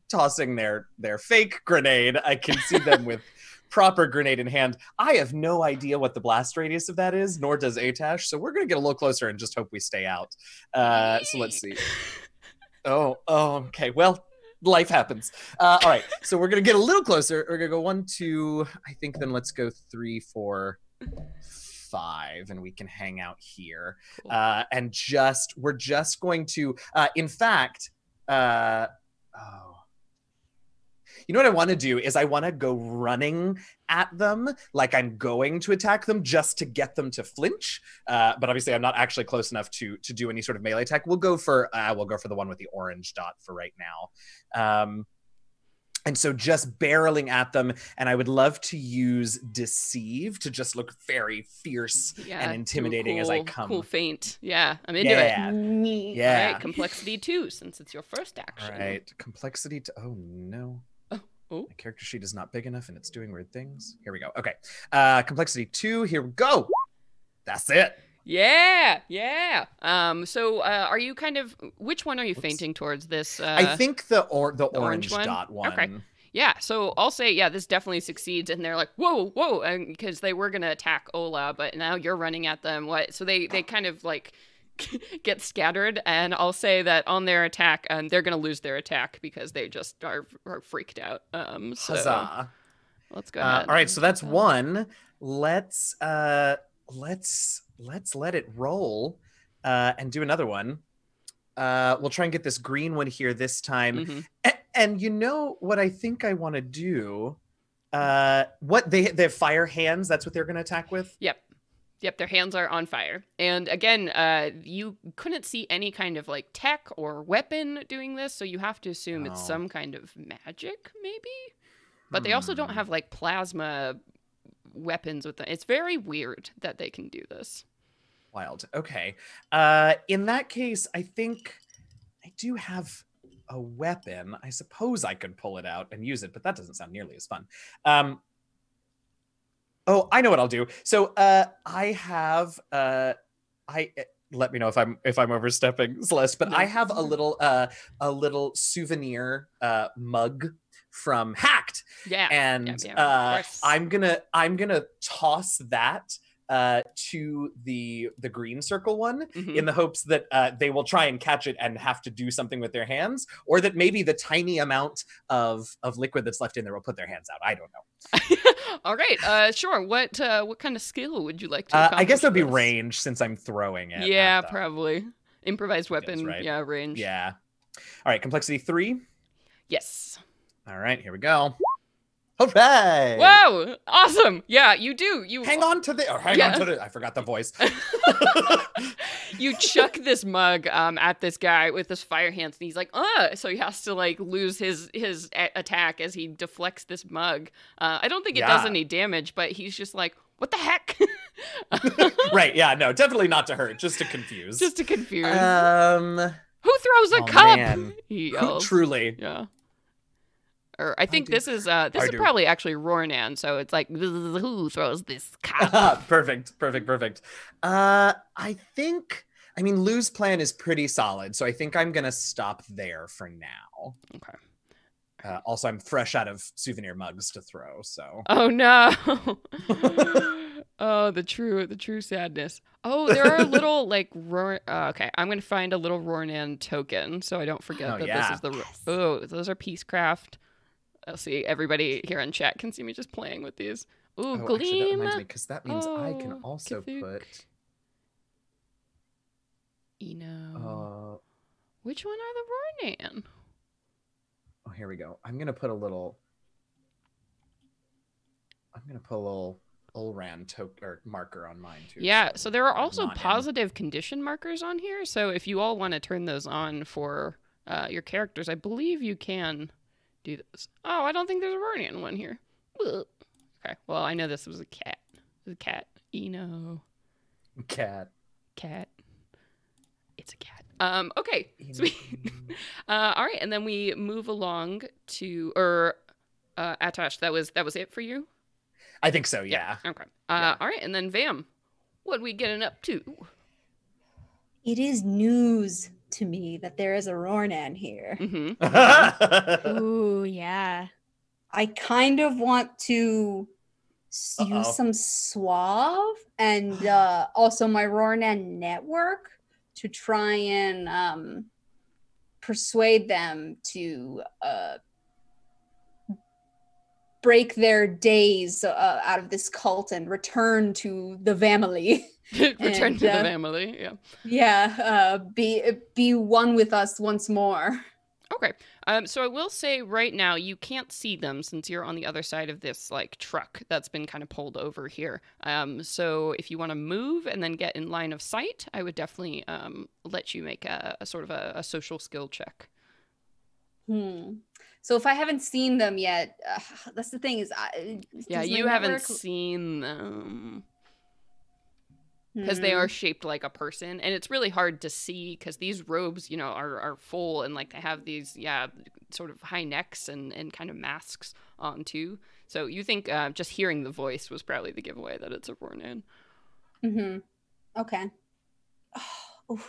tossing their fake grenade. I can see them with proper grenade in hand. I have no idea what the blast radius of that is, nor does Atash. So we're gonna get a little closer and just hope we stay out. So let's see. Oh, okay. Well, life happens. All right. So we're going to get a little closer. We're going to go 1, 2, I think then let's go 3, 4, 5, and we can hang out here. Cool. And we're just going to, in fact, you know what I want to do is I want to go running at them like I'm going to attack them just to get them to flinch. But obviously I'm not actually close enough to do any sort of melee attack. We'll go for the one with the orange dot for right now. And so just barreling at them, and I would love to use deceive to just look very fierce and intimidating as I come. Cool feint. Yeah, I'm into it. Yeah. All right, complexity 2 since it's your first action. All right, complexity to, oh no. Oh. My character sheet is not big enough and it's doing weird things. Here we go. Okay. Complexity 2, here we go. That's it. Yeah. So are you kind of, which one are you fainting towards this? I think the orange one? dot one. Okay. Yeah, so I'll say, yeah, this definitely succeeds, and they're like, whoa, because they were going to attack Ola, but now you're running at them. What? So they kind of, like, get scattered, and I'll say that on their attack, and they're going to lose their attack because they just are freaked out. So Huzzah. let's go ahead. All right, so that's one. Let's let it roll and do another one. We'll try and get this green one here this time. And you know what I think I want to do? What they have fire hands. That's what they're going to attack with. Yep, their hands are on fire. And again, you couldn't see any kind of like tech or weapon doing this, so you have to assume it's some kind of magic, maybe? But they also don't have like plasma weapons with them. It's very weird that they can do this. Wild. Okay. In that case, I think I do have a weapon. I suppose I could pull it out and use it, but that doesn't sound nearly as fun. Oh, I know what I'll do. So I have let me know if I'm overstepping, Celeste, but no. I have a little souvenir mug from Hacked. Yeah. And I'm gonna toss that to the green circle one in the hopes that they will try and catch it and have to do something with their hands, or that maybe the tiny amount of liquid that's left in there will put their hands out. I don't know. All right. Sure. What kind of skill would you like to accomplish? I guess that'd be range since I'm throwing it. Yeah, probably. Improvised weapon. Skills, right? Yeah, range. Yeah. All right. Complexity 3. Yes. All right. Here we go. All right. Whoa! Awesome. Yeah, you do. You hang on to the. I forgot the voice. You chuck this mug at this guy with his fire hands, and he's like, so he has to like lose his attack as he deflects this mug. I don't think it does any damage, but he's just like, what the heck? Right. Yeah. No. Definitely not to hurt. Just to confuse. Just to confuse. Who throws a cup? Man. He yells. Truly. Yeah. Or I think this is probably actually Ror'nan, so it's like, who throws this cup? Perfect. I mean, Lou's plan is pretty solid, so I think I'm gonna stop there for now. Okay. Also, I'm fresh out of souvenir mugs to throw, so. Oh no! Oh, the true sadness. Oh, there are little like okay, I'm gonna find a little Ror'nan token so I don't forget this is the. Oh, those are Peacecraft. I'll see everybody here in chat can see me just playing with these. Ooh, Gleam. Actually, that reminds me, because that means I can also put. Which one are the Ror'nan? Oh, here we go. I'm gonna put a little Ulran marker on mine too. Yeah, so there are also positive condition markers on here. So if you all want to turn those on for your characters, I believe you can do this. Oh, I don't think there's a Ror'nan one here. Ugh. Okay, well, I know this was a cat. It was a cat. Cat. It's a cat. Okay. Sweet. All right, and then we move along to Atash. That was it for you? I think so. Yeah. Okay. All right, and then Vam, what are we getting up to? It is news to me that there is a Ror'nan here. Ooh, yeah. I kind of want to use some suave and also my Ror'nan network to try and persuade them to break their days out of this cult and return to the family. Return to the family, yeah. Yeah, be one with us once more. Okay. So I will say right now you can't see them since you're on the other side of this like truck that's been kind of pulled over here. So if you want to move and then get in line of sight, I would definitely let you make a sort of a social skill check. So if I haven't seen them yet, that's the thing is, you haven't seen them. Because they are shaped like a person, and it's really hard to see because these robes, are full and like they have these, sort of high necks and kind of masks on too. So you think just hearing the voice was probably the giveaway that it's a Ror'nan. Okay. Oh,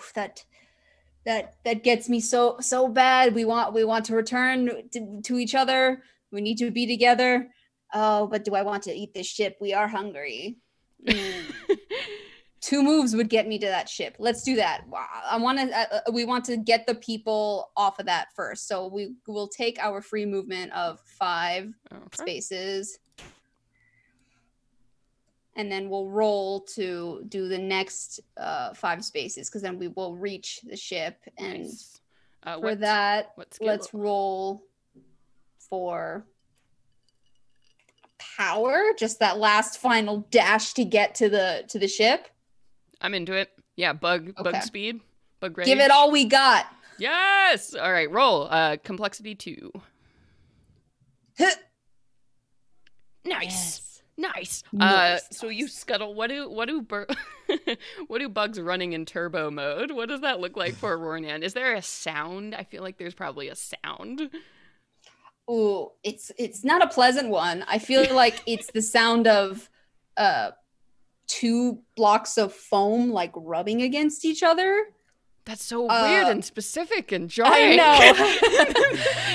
that gets me so bad. We want to return to each other. We need to be together. Oh, but do I want to eat this ship? We are hungry. 2 moves would get me to that ship. Let's do that. We want to get the people off of that first. So we will take our free movement of 5 spaces. And then we'll roll to do the next 5 spaces, because then we will reach the ship. And Nice. for that, let's roll for power. Just that last final dash to get to the ship. I'm into it. Yeah, bug speed, bug rage. Give it all we got. Yes. All right, roll. Complexity 2. Nice. Nice. So you scuttle. What do what do bugs running in turbo mode? What does that look like for Ror'nan? Is there a sound? I feel like there's probably a sound. Ooh, it's not a pleasant one. I feel like it's the sound of 2 blocks of foam like rubbing against each other. That's so weird and specific and jarring. I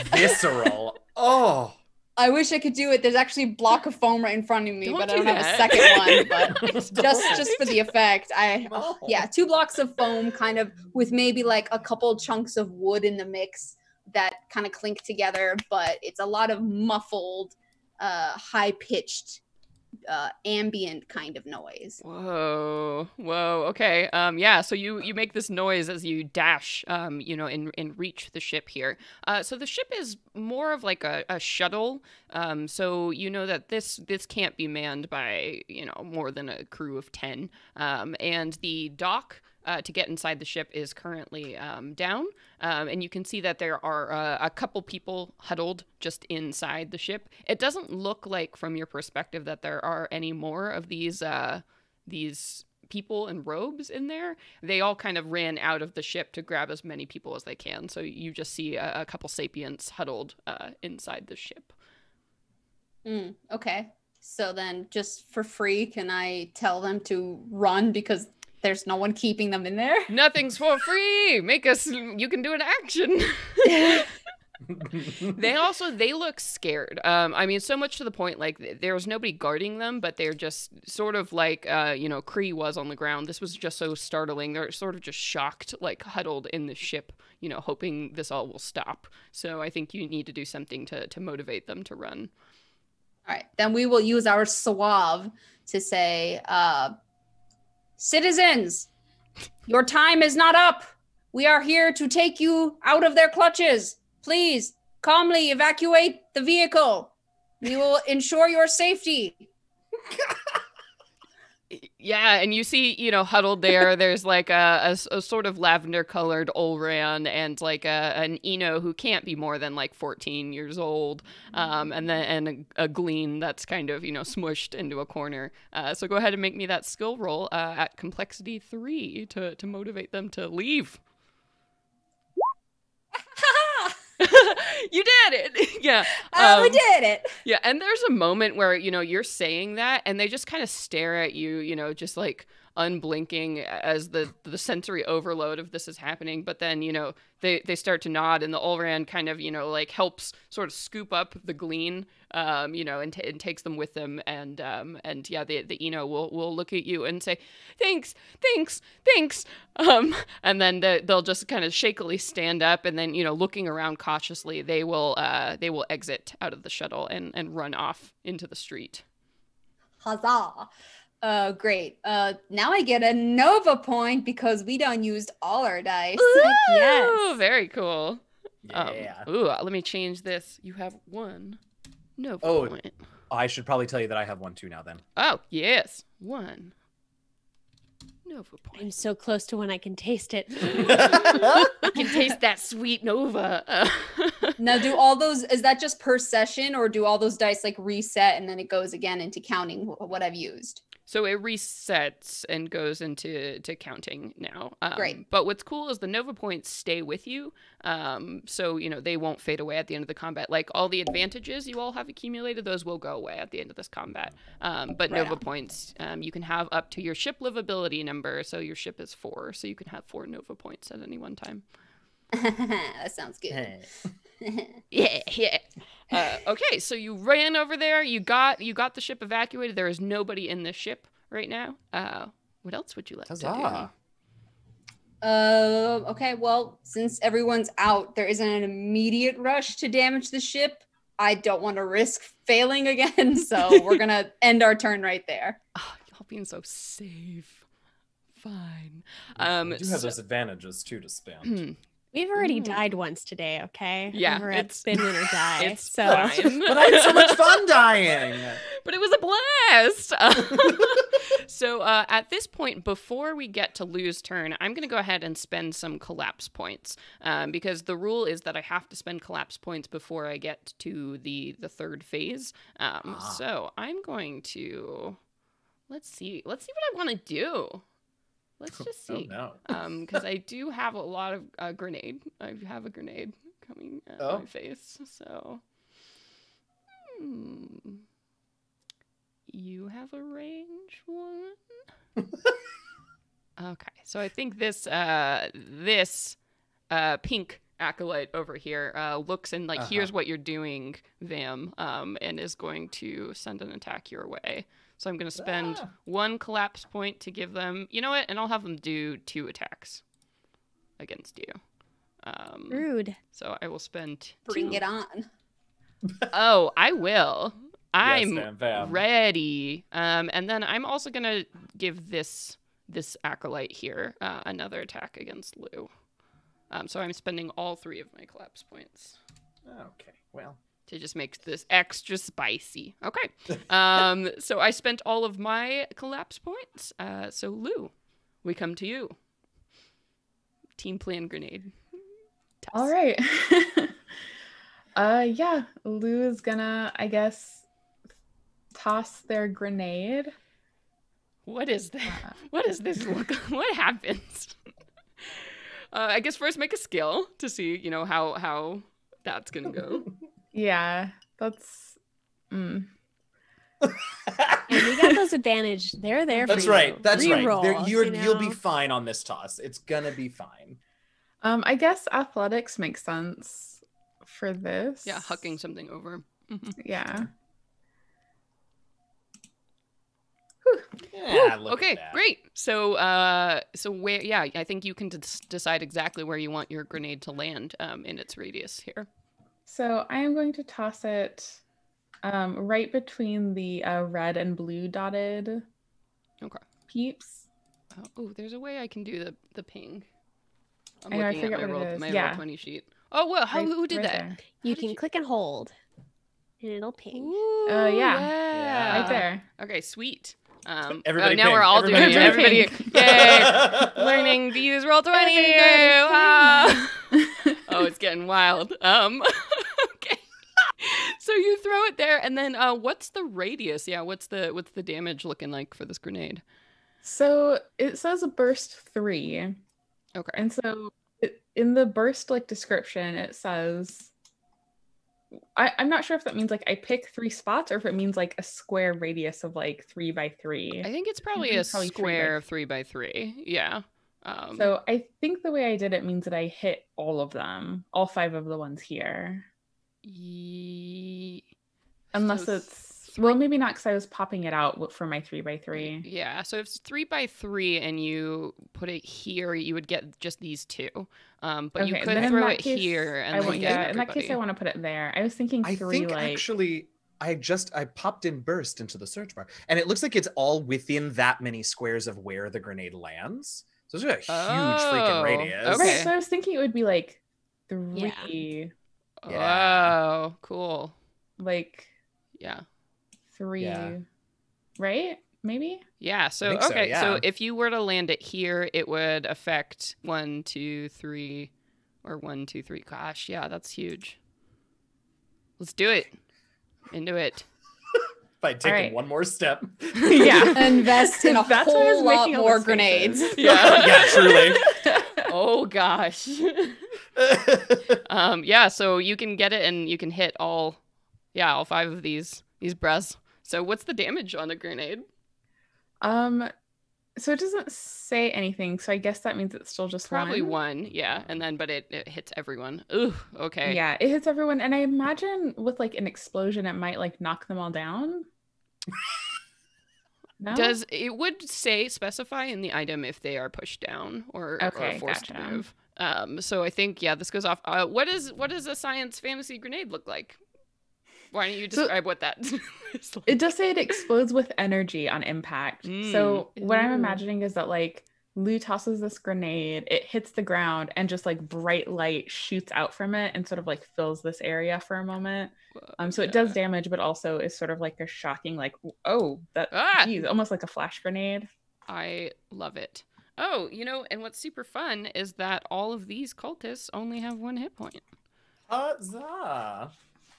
know. Visceral. Oh. I wish I could do it. There's actually a block of foam right in front of me, Don't but I do don't have a that. second one. But just for the effect, No. 2 blocks of foam, kind of with maybe like a couple chunks of wood in the mix that kind of clink together. But it's a lot of muffled, high pitched, ambient kind of noise. Whoa. Okay. Yeah. So you make this noise as you dash, and reach the ship here. So the ship is more of like a shuttle. So you know that this can't be manned by, more than a crew of 10. And the dock to get inside the ship is currently down. And you can see that there are a couple people huddled just inside the ship. It doesn't look like, from your perspective, that there are any more of these people in robes in there. They all kind of ran out of the ship to grab as many people as they can. So you just see a couple sapients huddled inside the ship. Okay. So then, just for free, can I tell them to run because there's no one keeping them in there? Nothing's for free. You can do an action. They look scared. I mean, so much to the point, like, there was nobody guarding them, but they're just sort of like, Kree was on the ground. This was just so startling. They're sort of just shocked, like, huddled in the ship, hoping this all will stop. So I think you need to do something to motivate them to run. All right. Then we will use our suave to say, citizens, your time is not up. We are here to take you out of their clutches. Please calmly evacuate the vehicle. We will ensure your safety. Yeah, and you see, huddled there's like a sort of lavender-colored Olran and like an Eno who can't be more than like 14 years old, and a Glean that's kind of, smushed into a corner. So go ahead and make me that skill roll at complexity 3 to motivate them to leave. You did it. Yeah. We did it. Yeah, and there's a moment where, you're saying that and they just kind of stare at you, just like unblinking as the sensory overload of this is happening. But then, they start to nod, and the Olran kind of, like helps sort of scoop up the Glean, and takes them with them. And yeah, the Eno will look at you and say, thanks. And then they'll just kind of shakily stand up, and then, looking around cautiously, they will exit out of the shuttle and run off into the street. Huzzah. Great. Now I get a Nova point because we done used all our dice. Ooh, Yes. very cool. Yeah. Let me change this. You have 1 Nova point. I should probably tell you that I have 1 too now then. Oh, yes. 1 Nova point. I'm so close to when I can taste it. You can taste that sweet Nova. Now, do all those, is that just per session, or do all those dice like reset and then it goes again into counting what I've used? So it resets and goes into counting now. Great. But what's cool is the Nova points stay with you. So, they won't fade away at the end of the combat. Like, all the advantages you all have accumulated, those will go away at the end of this combat. But Right Nova on. points, you can have up to your ship livability number. So your ship is 4. So you can have 4 Nova points at any one time. That sounds good. Yeah. Okay, so you ran over there. You got the ship evacuated. There is nobody in this ship right now. What else would you like Huzzah. to Okay, well, since everyone's out, there isn't an immediate rush to damage the ship. I don't want to risk failing again, so we're gonna end our turn right there. do? Oh, y'all being so safe. Fine. We do have those advantages too to spend. We've already died once today, okay? Yeah, Over at it's Spin Win or Die. it's so fine. But I had so much fun dying. But it was a blast. So at this point, before we get to Lou's turn, I'm going to go ahead and spend some collapse points because the rule is that I have to spend collapse points before I get to the third phase. So I'm going to let's see what I want to do. Let's just see. Oh no. Because I do have a lot of grenade. I have a grenade coming at my face. So, you have a range one. Okay, so I think this pink acolyte over here looks and like here's what you're doing, Vam, and is going to send an attack your way. So I'm going to spend 1 collapse point to give them, you know what, and I'll have them do 2 attacks against you. rude. So I will spend 2. Bring it on. Oh, I will. I'm Vam. ready. And then I'm also going to give this acolyte here another attack against Lou. So I'm spending all 3 of my collapse points. Okay, well. To just make this extra spicy. Okay. So I spent all of my collapse points. So Lou, we come to you. Team plan grenade. Toss. All right. Yeah, Lou is gonna, I guess, toss their grenade. What is that? What does this look? What happens? I guess first make a skill to see, you know, how that's gonna go. Yeah, that's. And we got those advantage. They're there for That's you. right. That's Reroll, right. you You'll be know? fine on this toss. It's gonna be fine. I guess athletics makes sense for this. Yeah, hucking something over. Yeah. Yeah, look Okay, at that. great. So where? Yeah, I think you can decide exactly where you want your grenade to land in its radius here. So I am going to toss it right between the red and blue dotted Okay. peeps. Oh, there's a way I can do the ping. I'm I know, I looking at forget my what it is. my Yeah. Roll20 sheet. Oh, well, who did that? There. You did can you- click and hold, and it'll ping. Ooh, Yeah. Yeah. Right there. Okay, sweet. Everybody now ping. we're all Everybody doing it. Everybody, ping. yay! Learning to use Roll20. Everybody Ah. Oh, it's getting wild. Okay. So you throw it there, and then what's the radius? Yeah, what's the damage looking like for this grenade? So it says burst 3. Okay. And so in the burst description, it says, I'm not sure if that means I pick 3 spots or if it means a square radius of 3 by 3. I think it's probably think a it's probably 3 by square of 3 by 3. Yeah. So I think the way I did it means that I hit all of them, all 5 of the ones here. Unless so it's, well, maybe not because I was popping it out for my 3 by 3. Yeah, so if it's 3 by 3 and you put it here, you would get just these 2. But you Okay, could then in throw that it case, here and I then want, get yeah, in that case, I everybody. want to put it there. I was thinking 3 I think actually I popped in burst into the search bar, and it looks like it's all within that many squares of where the grenade lands. So it's a huge freaking Oh, radius. okay. Right, so I was thinking it would be 3, Yeah. Oh, cool. Yeah. 3, Yeah. right? Maybe? Yeah, so think so, okay, yeah. so if you were to land it here, it would affect 1, 2, 3 or 1, 2, 3. Gosh, yeah, that's huge. Let's do it. Into it. By taking right. one more step. Yeah. Invest in a That's why I was whole lot making all more those faces. grenades. Yeah. Yeah, truly. Oh gosh. Yeah, so you can get it and you can hit all 5 of these bras. So what's the damage on a grenade? So it doesn't say anything, so I guess that means it's still just Probably one. 1, yeah. And then but it hits everyone. Ooh, okay. Yeah, it hits everyone, and I imagine with an explosion, it might knock them all down. Does it would specify in the item if they are pushed down or forced to move. So I think this goes off. What does a science fantasy grenade look like? Why don't you describe what that is like? It does say it explodes with energy on impact. So what I'm imagining is that like Lou tosses this grenade, it hits the ground, and just like bright light shoots out from it and sort of like fills this area for a moment. So it does damage, but also is sort of like a shocking, like, geez, almost like a flash grenade. I love it. Oh, and what's super fun is that all of these cultists only have 1 hit point. Huzzah!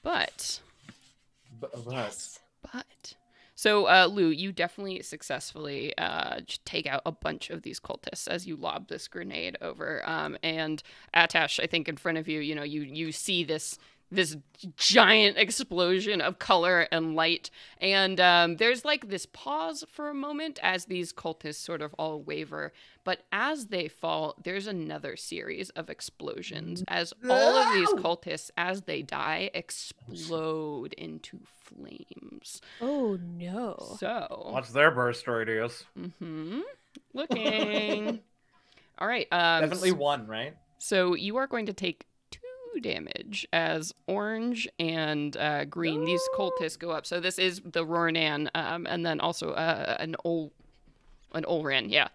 But. Yes. But. So, Lou, you definitely successfully take out a bunch of these cultists as you lob this grenade over. And Atash, I think in front of you, you see this giant explosion of color and light. And there's like this pause for a moment as these cultists sort of all waver. But as they fall, there's another series of explosions as all of these cultists, as they die, explode into flames. Oh, no. So. What's their burst radius? Looking. All right. Definitely 1, right? So you are going to take 2 damage as orange and green. These cultists go up. So this is the Ror'nan, and then also an Olran, yeah.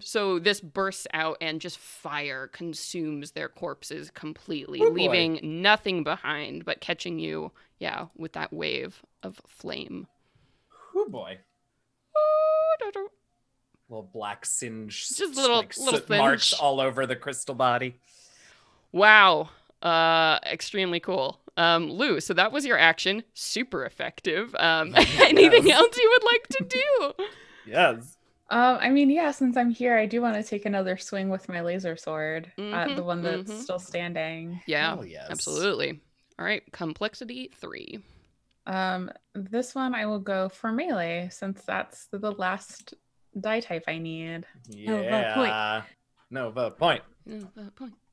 So this bursts out and just fire consumes their corpses completely, leaving nothing behind but catching you, with that wave of flame. Oh boy. Little black singe, just little soot marks all over the crystal body. Wow. Extremely cool. Lou, so that was your action. Super effective. Anything else you would like to do? Yes. Since I'm here, I do want to take another swing with my laser sword at the one that's still standing. Yeah, absolutely. All right, complexity 3. This one I will go for melee, since that's the last die type I need. Yeah. Nova point.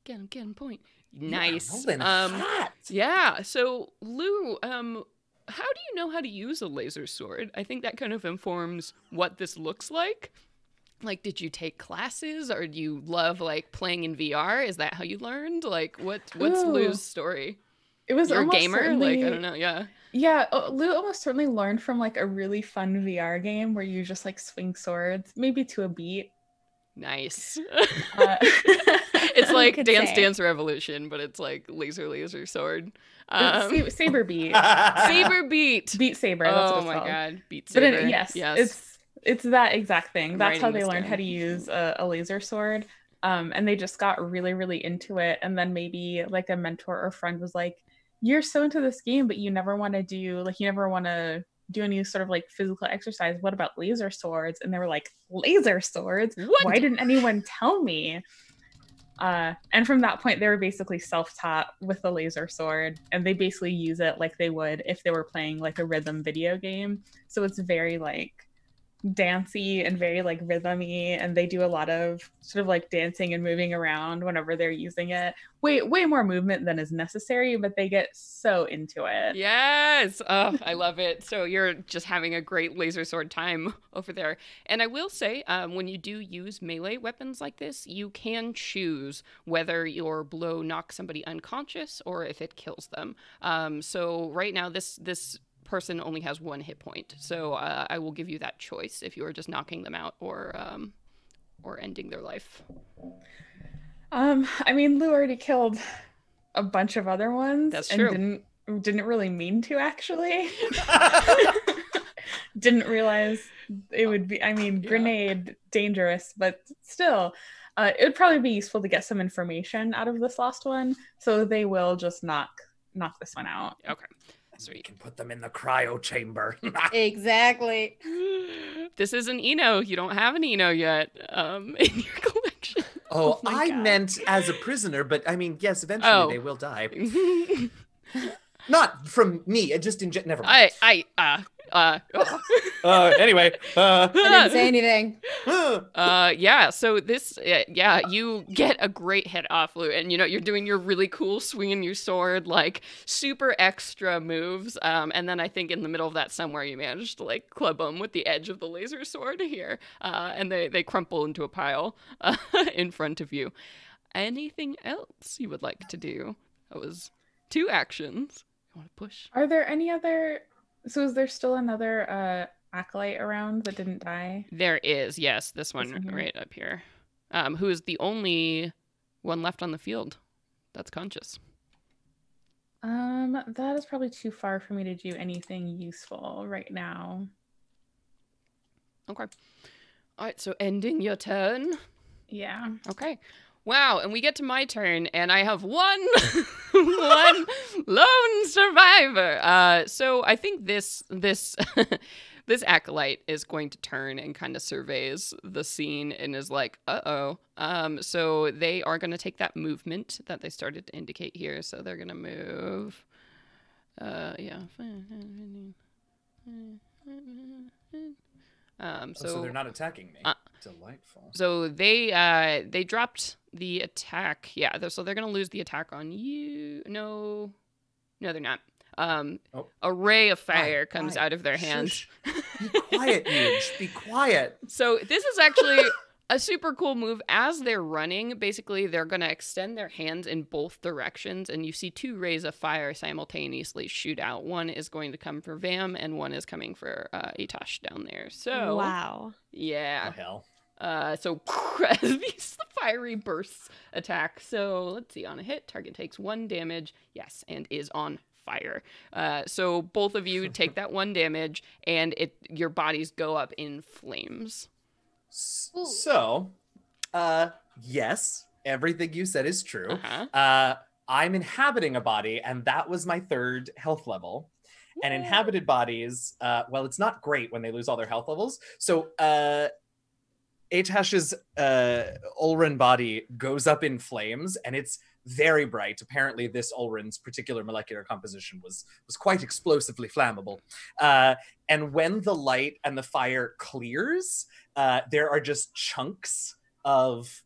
Get him, point. Nice. Yeah, so Lou, how do you know how to use a laser sword? I think that kind of informs what this looks like. Like, did you take classes, or do you love like playing in VR? Is that how you learned? Like, what's Lou's story? It was You're a gamer? Certainly... Like, I don't know, yeah. Yeah, Lou almost certainly learned from like a really fun VR game where you just like swing swords, maybe to a beat. Nice. It's like Dance Revolution, but it's like laser sword. Saber beat. Saber beat. Beat saber. That's what it's called. God, beat saber. But yes, it's that exact thing. That's how they learned how to use a laser sword. And they just got really, really into it. And then maybe like a mentor or friend was like, "You're so into this game, but you never want to do any sort of like physical exercise. What about laser swords?" And they were like, "Laser swords? What? Why didn't anyone tell me?" And from that point, they were basically self-taught with the laser sword, and they basically use it like they would if they were playing like a rhythm video game. So it's very like dancey and very like rhythmy, and they do a lot of sort of like dancing and moving around whenever they're using it. Way more movement than is necessary, but they get so into it. Yes. Oh, I love it. So you're just having a great laser sword time over there. And I will say, when you do use melee weapons like this, you can choose whether your blow knocks somebody unconscious or if it kills them. So right now, this person only has 1 hit point, so I will give you that choice if you are just knocking them out or ending their life. Lou already killed a bunch of other ones. That's true. And didn't really mean to, actually. Didn't realize it would be, grenade, dangerous, but still, it would probably be useful to get some information out of this last one, so they will just knock this one out. Okay. So you can put them in the cryo chamber. Exactly. This is an Eno. You don't have an Eno yet in your collection. Oh, I meant as a prisoner, but yes, eventually they will die. Not from me, just in never mind. Anyway. I didn't say anything. Yeah, so this, you get a great hit off, Lou, and you're doing your really cool swinging your sword, like super extra moves, and then I think in the middle of that somewhere you managed to like club them with the edge of the laser sword here, and they crumple into a pile in front of you. Anything else you would like to do? That was 2 actions. You want to push? Are there any other? So is there still another acolyte around that didn't die? There is, yes. This one one here. right up here. Who is the only one left on the field that's conscious. That is probably too far for me to do anything useful right now. Okay. All right, so ending your turn. Yeah. Okay. Wow, and we get to my turn, and I have one lone survivor. So I think this this acolyte is going to turn and kind of surveys the scene and is like, uh-oh. So they are going to take that movement that they started to indicate here. So they're going to move. So they're not attacking me. Delightful. So they dropped the attack. Yeah, so they're going to lose the attack on you. No, they're not. A ray of fire comes out of their hands. Be quiet, Huge. Be quiet. So this is actually a super cool move. As they're running, basically they're going to extend their hands in both directions, and you see 2 rays of fire simultaneously shoot out. One is going to come for Vam, and one is coming for Atosh down there. So wow. Yeah. Oh, hell. So these fiery bursts attack. So let's see, on a hit, target takes 1 damage. Yes, and is on fire. So both of you take that 1 damage, and your bodies go up in flames. So, yes, everything you said is true. I'm inhabiting a body, and that was my 3rd health level. Yeah. And inhabited bodies, well, it's not great when they lose all their health levels. So, Atash's Ulran body goes up in flames, and it's very bright. Apparently, this Ulran's particular molecular composition was quite explosively flammable. And when the light and the fire clears, there are just chunks of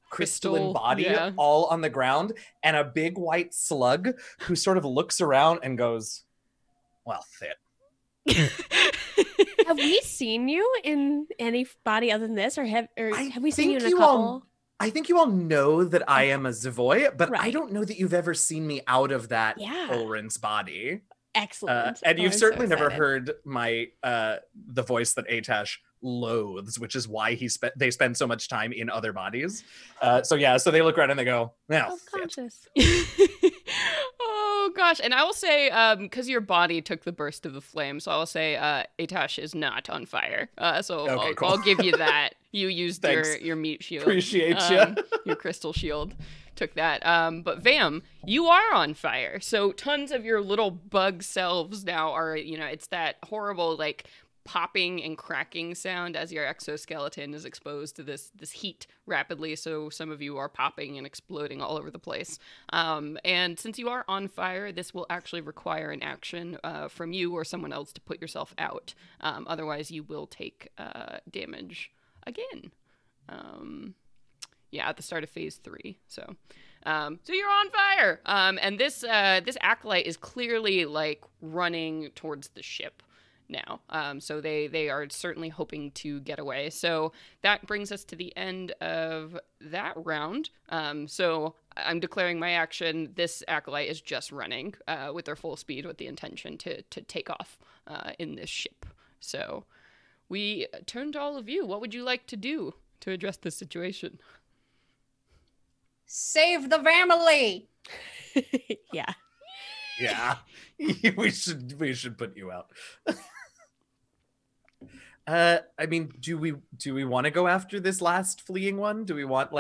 crystalline body all on the ground, and a big white slug who sort of looks around and goes, well, fit. Have we seen you in any body other than this, or have we seen you in a you couple? I think you all know that I am a Zavoy, but I don't know that you've ever seen me out of that Ulran's body. Excellent. And you've certainly never heard my the voice that Atash loathes, which is why they spend so much time in other bodies. So they look around and they go, "Now, self-conscious." Oh gosh, and I will say, because your body took the burst of the flame, so I will say, Atash is not on fire. So okay, cool. I'll give you that. You used your meat shield. Appreciate you. Your crystal shield took that. But Vam, you are on fire. So tons of your little bug selves now are, it's that horrible like popping and cracking sound as your exoskeleton is exposed to this heat rapidly. So some of you are popping and exploding all over the place. And since you are on fire, this will actually require an action from you or someone else to put yourself out. Otherwise, you will take damage again. At the start of phase 3. So you're on fire. And this acolyte is clearly like running towards the ship now. So they are certainly hoping to get away. So that brings us to the end of that round. So I'm declaring my action. This acolyte is just running with their full speed with the intention to take off in this ship. So we turn to all of you. What would you like to do to address this situation? Save the family. Yeah. Yeah. we should put you out. I mean, do we want to go after this last fleeing one? Do we want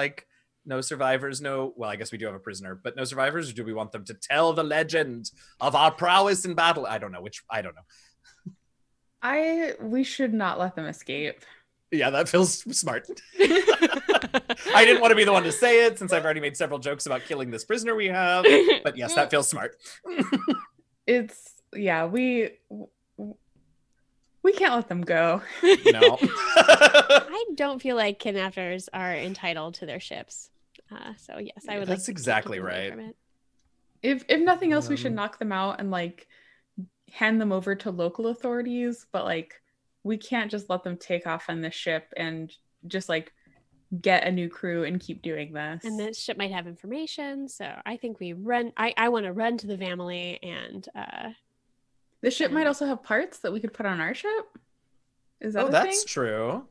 no survivors? Well, I guess we do have a prisoner, but no survivors? Or do we want them to tell the legend of our prowess in battle? I don't know. We should not let them escape. Yeah, that feels smart. I didn't want to be the one to say it since I've already made several jokes about killing this prisoner we have. But yes, that feels smart. We can't let them go. No. I don't feel like kidnappers are entitled to their ships. So yes, I would like That's to exactly keep them away right. from it. If nothing else, we should Um, knock them out and like hand them over to local authorities. But like, we can't just let them take off on the ship and just like get a new crew and keep doing this. And this ship might have information, so I think we run. I want to run to the family and. The ship might also have parts that we could put on our ship. Is that Oh, a that's thing? true.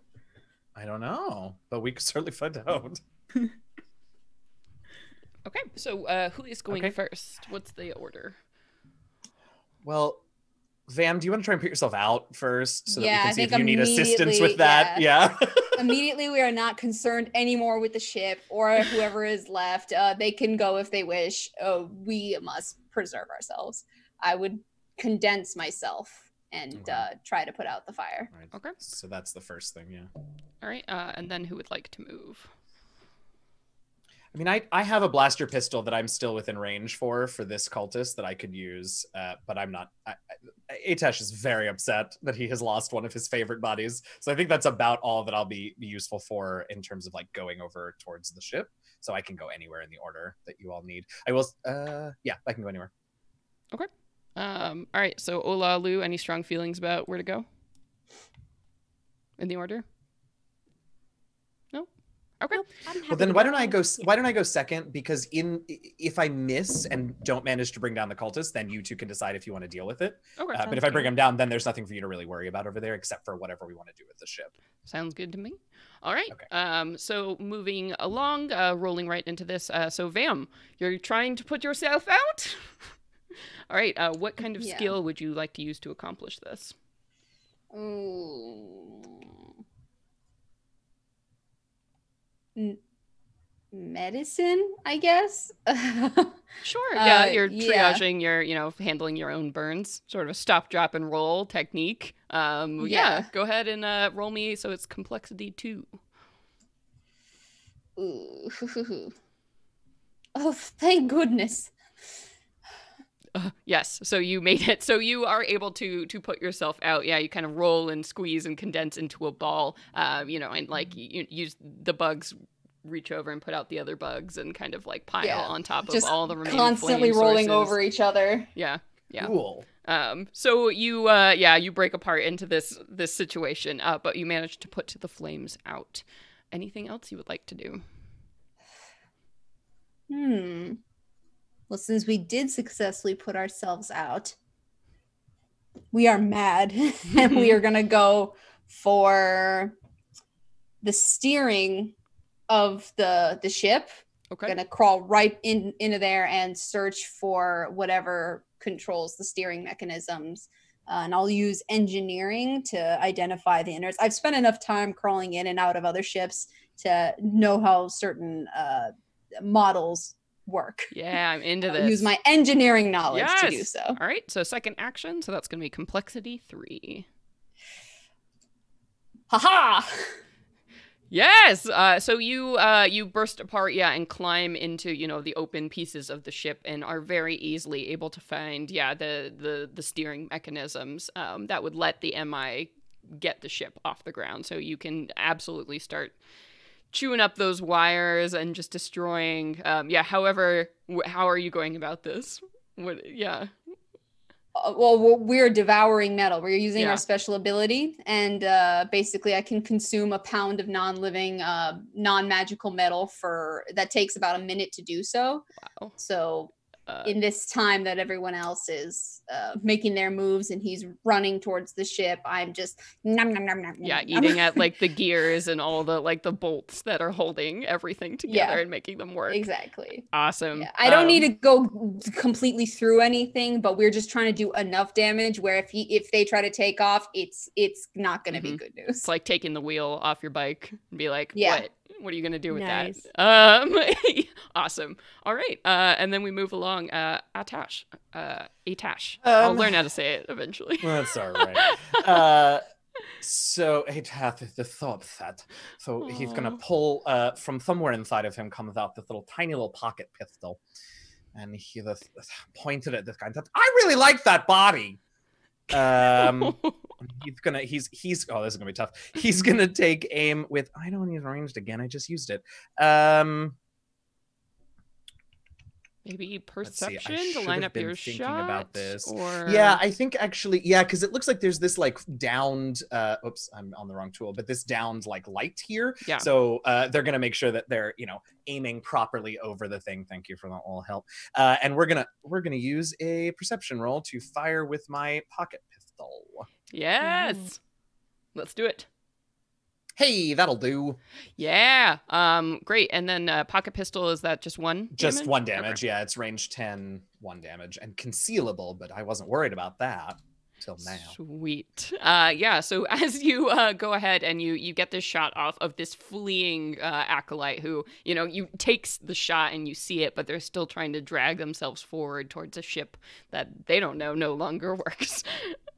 I don't know, but we could certainly find out. Okay, so who is going Okay. first? What's the order? Well, Vam, do you want to try and put yourself out first so that we Yeah, can I see if think you need assistance with immediately, that? Yeah. Immediately, we are not concerned anymore with the ship or whoever is left. They can go if they wish. We must preserve ourselves. I would condense myself and Okay. try to put out the fire. Right. Okay. So that's the first thing, yeah. All right, and then who would like to move? I mean, I have a blaster pistol that I'm still within range for this cultist that I could use, but I'm not. Atesh is very upset that he has lost one of his favorite buddies, so I think that's about all that I'll be useful for in terms of like going over towards the ship. So I can go anywhere in the order that you all need. I will. Yeah, I can go anywhere. All right, so Ola, Lu, any strong feelings about where to go? In the order? No? Okay. Nope, I'm happy Well, then to why don't I go? Yeah. Why don't I go second? Because if I miss and don't manage to bring down the cultist, then you two can decide if you want to deal with it. Okay. But Sounds if I bring good. them down, then there's nothing for you to really worry about over there, except for whatever we want to do with the ship. Sounds good to me. All right. Okay. So moving along, rolling right into this. So Vam, you're trying to put yourself out? All right. What kind of Yeah. skill would you like to use to accomplish this? Ooh. Medicine, I guess. Sure. Yeah, you're yeah. triaging your, handling your own burns, sort of a stop, drop, and roll technique. Yeah. Yeah. Go ahead and roll me. So it's complexity 2. Ooh. Oh, thank goodness. Yes. So you made it. So you are able to put yourself out. Yeah. You kind of roll and squeeze and condense into a ball. And like you use the bugs. Reach over and put out the other bugs and kind of like pile on top Just of all the remaining constantly flame rolling sources. over each other. Yeah. Yeah. Cool. So you break apart into this situation, but you manage to put the flames out. Anything else you would like to do? Well, since we did successfully put ourselves out, we are mad and we are gonna go for the steering of the ship. Okay. Gonna crawl right into there and search for whatever controls the steering mechanisms. And I'll use engineering to identify the innards. I've spent enough time crawling in and out of other ships to know how certain models work. Yeah, I'm into I'll this. use my engineering knowledge to do Yes. so. All right. So second action. So that's going to be complexity 3. Haha! Yes. So you burst apart, and climb into the open pieces of the ship, and are very easily able to find the steering mechanisms that would let the MI get the ship off the ground. So you can absolutely start chewing up those wires and just destroying. However, how are you going about this? What? Yeah. Well, we're devouring metal. We're using Yeah. our special ability, and basically, I can consume a pound of non-living, non-magical metal that takes about a minute to do so. Wow. So, in this time that everyone else is making their moves and he's running towards the ship, I'm just nom, nom, nom, nom, Yeah, nom, nom. eating at like the gears and all the the bolts that are holding everything together Yeah. and making them work. Exactly. Awesome. Yeah. I don't need to go completely through anything, but we're just trying to do enough damage where if they try to take off, it's not going to be good news. It's like taking the wheel off your bike and be like, Yeah. What are you gonna do with Nice. that? Awesome. All right. And then we move along. Atash. Atash. I'll learn how to say it eventually. That's all right. So it hath the thought that. So he's gonna Aw. pull from somewhere inside of him comes out this tiny little pocket pistol, and he just pointed at this guy and said, "I really like that body." He's oh, this is gonna be tough. He's gonna take aim with, I don't use ranged again, I just used it. Maybe Let's see, I perception to should line have up been your thinking shot, about this. or Yeah, I think actually, yeah, because it looks like there's this like downed, oops, I'm on the wrong tool, but this downed like light here. Yeah. So they're gonna make sure that they're, you know, aiming properly over the thing. Thank you for that all help. And we're gonna use a perception roll to fire with my pocket pistol. Yes, let's do it. Hey, that'll do. Yeah. Great. And then pocket pistol, is that just one? Just damage? one damage. Okay. Yeah, it's range 10, 1 damage, and concealable, but I wasn't worried about that till now. Sweet. Yeah. So as you go ahead and you get this shot off of this fleeing acolyte who, you know, you takes the shot and you see it, but they're still trying to drag themselves forward towards a ship that they don't know no longer works.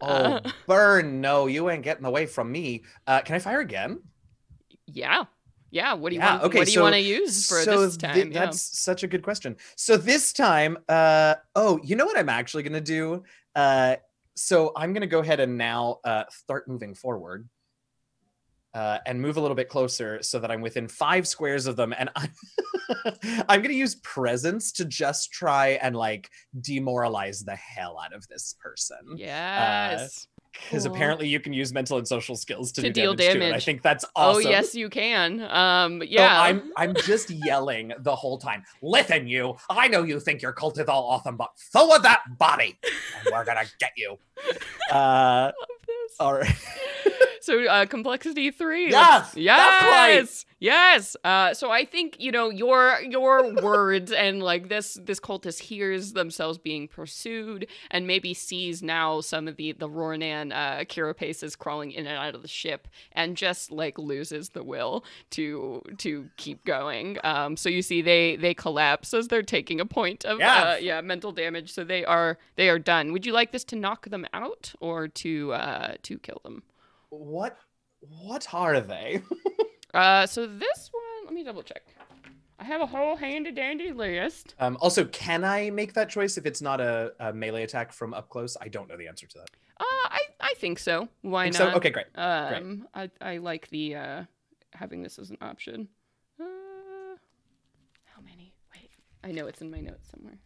Oh, burn! No, you ain't getting away from me. Can I fire again? Yeah. Yeah. What do you Yeah, want? okay, What do you so- want to use for this time? That's such a good question. So this time, oh, you know what I'm actually gonna do? So I'm gonna go ahead and now start moving forward. And move a little bit closer so that I'm within 5 squares of them, and I'm gonna use presence to just try and like demoralize the hell out of this person. Yes. Because Cool. apparently you can use mental and social skills to do deal damage, too, and I damage. think that's Oh, awesome. yes, you can. So Yeah. I'm just yelling the whole time. Listen, you. I know you think your cult is all awesome, but so is that body, and we're gonna get you. Love this. All right. So complexity 3. Yes, Yes. that's right. Yes. So I think, you know, your words and like this cultist hears themselves being pursued and maybe sees now some of the Ror'nan carapaces crawling in and out of the ship and just like loses the will to keep going. So you see they collapse as they're taking a point of mental damage. So they are done. Would you like this to knock them out or to kill them? What are they? So this one, let me double check. I have a whole handy dandy list. Also, can I make that choice if it's not a melee attack from up close? I don't know the answer to that. I think so. Why Think not? so? Okay, great. I like the having this as an option. How many? Wait, I know it's in my notes somewhere.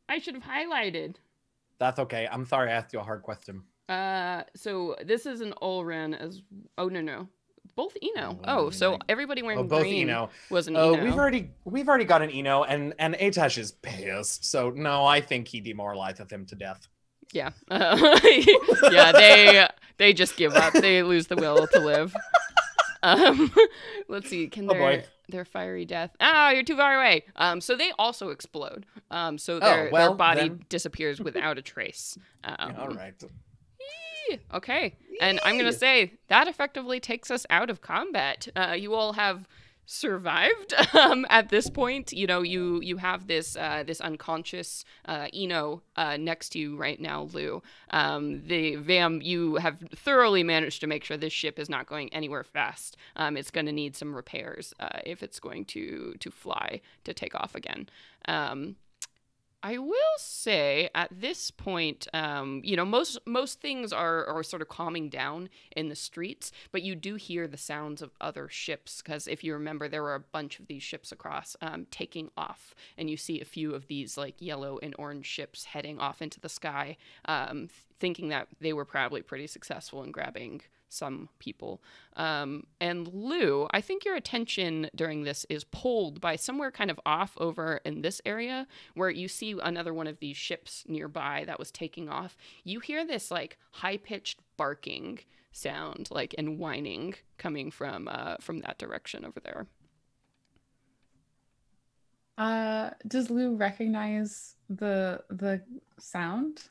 I should have highlighted. That's okay. I'm sorry I asked you a hard question. So this is an Olran as. Oh no. Both Eno. Oh, So my- everybody wearing both green Eno. was an Oh, Eno. we've already got an Eno, and Atash is pissed. So no, I think he demoralized him to death. Yeah. Yeah, they just give up. They lose the will to live. Let's see. Can their fiery death? Oh, you're too far away. So they also explode. So their body disappears without a trace. All right. Okay. And I'm going to say that effectively takes us out of combat. You all have survived at this point. You know, you have this unconscious Eno next to you right now, Lou. The Vam, you have thoroughly managed to make sure this ship is not going anywhere fast. It's going to need some repairs if it's going to fly to take off again. I will say at this point, you know, most things are sort of calming down in the streets, but you do hear the sounds of other ships because if you remember, there were a bunch of these ships across taking off, and you see a few of these like yellow and orange ships heading off into the sky, thinking that they were probably pretty successful in grabbing some people. And Lou, I think your attention during this is pulled by somewhere kind of off over in this area where you see another one of these ships nearby that was taking off. You hear this like high-pitched barking sound, like, and whining coming from that direction over there. Does Lou recognize the sound?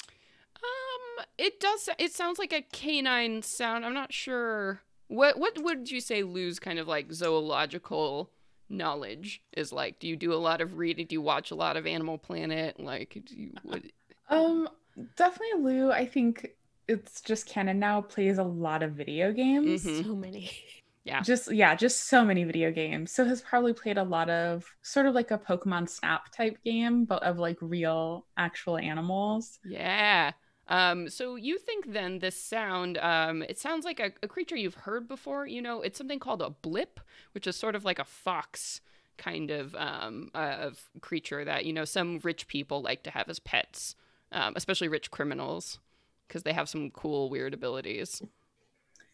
It does. It sounds like a canine sound. I'm not sure. What would you say Lou's kind of like zoological knowledge is like? Do you do a lot of reading? Do you watch a lot of Animal Planet? Like, Definitely Lou. I think it's just canon now. Plays a lot of video games. Mhm. So many. Just so many video games. So has probably played a lot of sort of like a Pokemon Snap type game, but of like real actual animals. Yeah. So you think then this sound, it sounds like a creature you've heard before. You know, it's something called a blip, which is sort of like a fox kind of creature that, you know, some rich people like to have as pets, especially rich criminals, because they have some cool, weird abilities.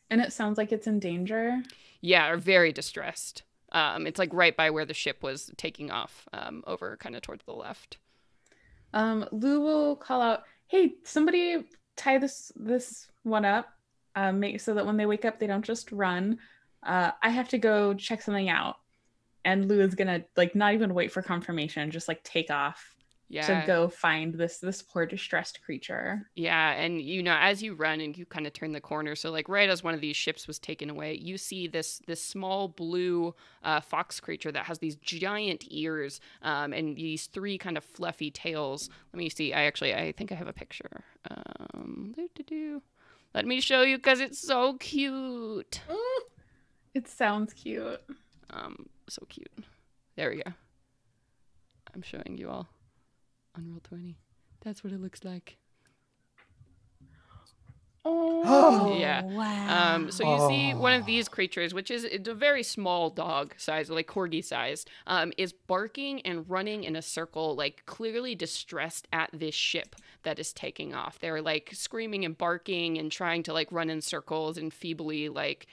And it sounds like it's in danger. Yeah, are very distressed. It's like right by where the ship was taking off, over kind of towards the left. Lou will call out, "Hey, somebody tie this one up, make so that when they wake up, they don't just run. I have to go check something out." And Lou is gonna like not even wait for confirmation, just like take off to go find this poor distressed creature. Yeah, and you know, as you run and you kind of turn the corner, so like right as one of these ships was taken away, you see this small blue fox creature that has these giant ears, and these three kind of fluffy tails. Let me see. I think I have a picture. Let me show you because it's so cute. It sounds cute. So cute. There we go. I'm showing you all on Roll20. That's what it looks like. Oh, yeah. Wow. So you see one of these creatures, which is it's a very small dog size, like corgi sized, is barking and running in a circle, like clearly distressed at this ship that is taking off. They're like screaming and barking and trying to like run in circles and feebly like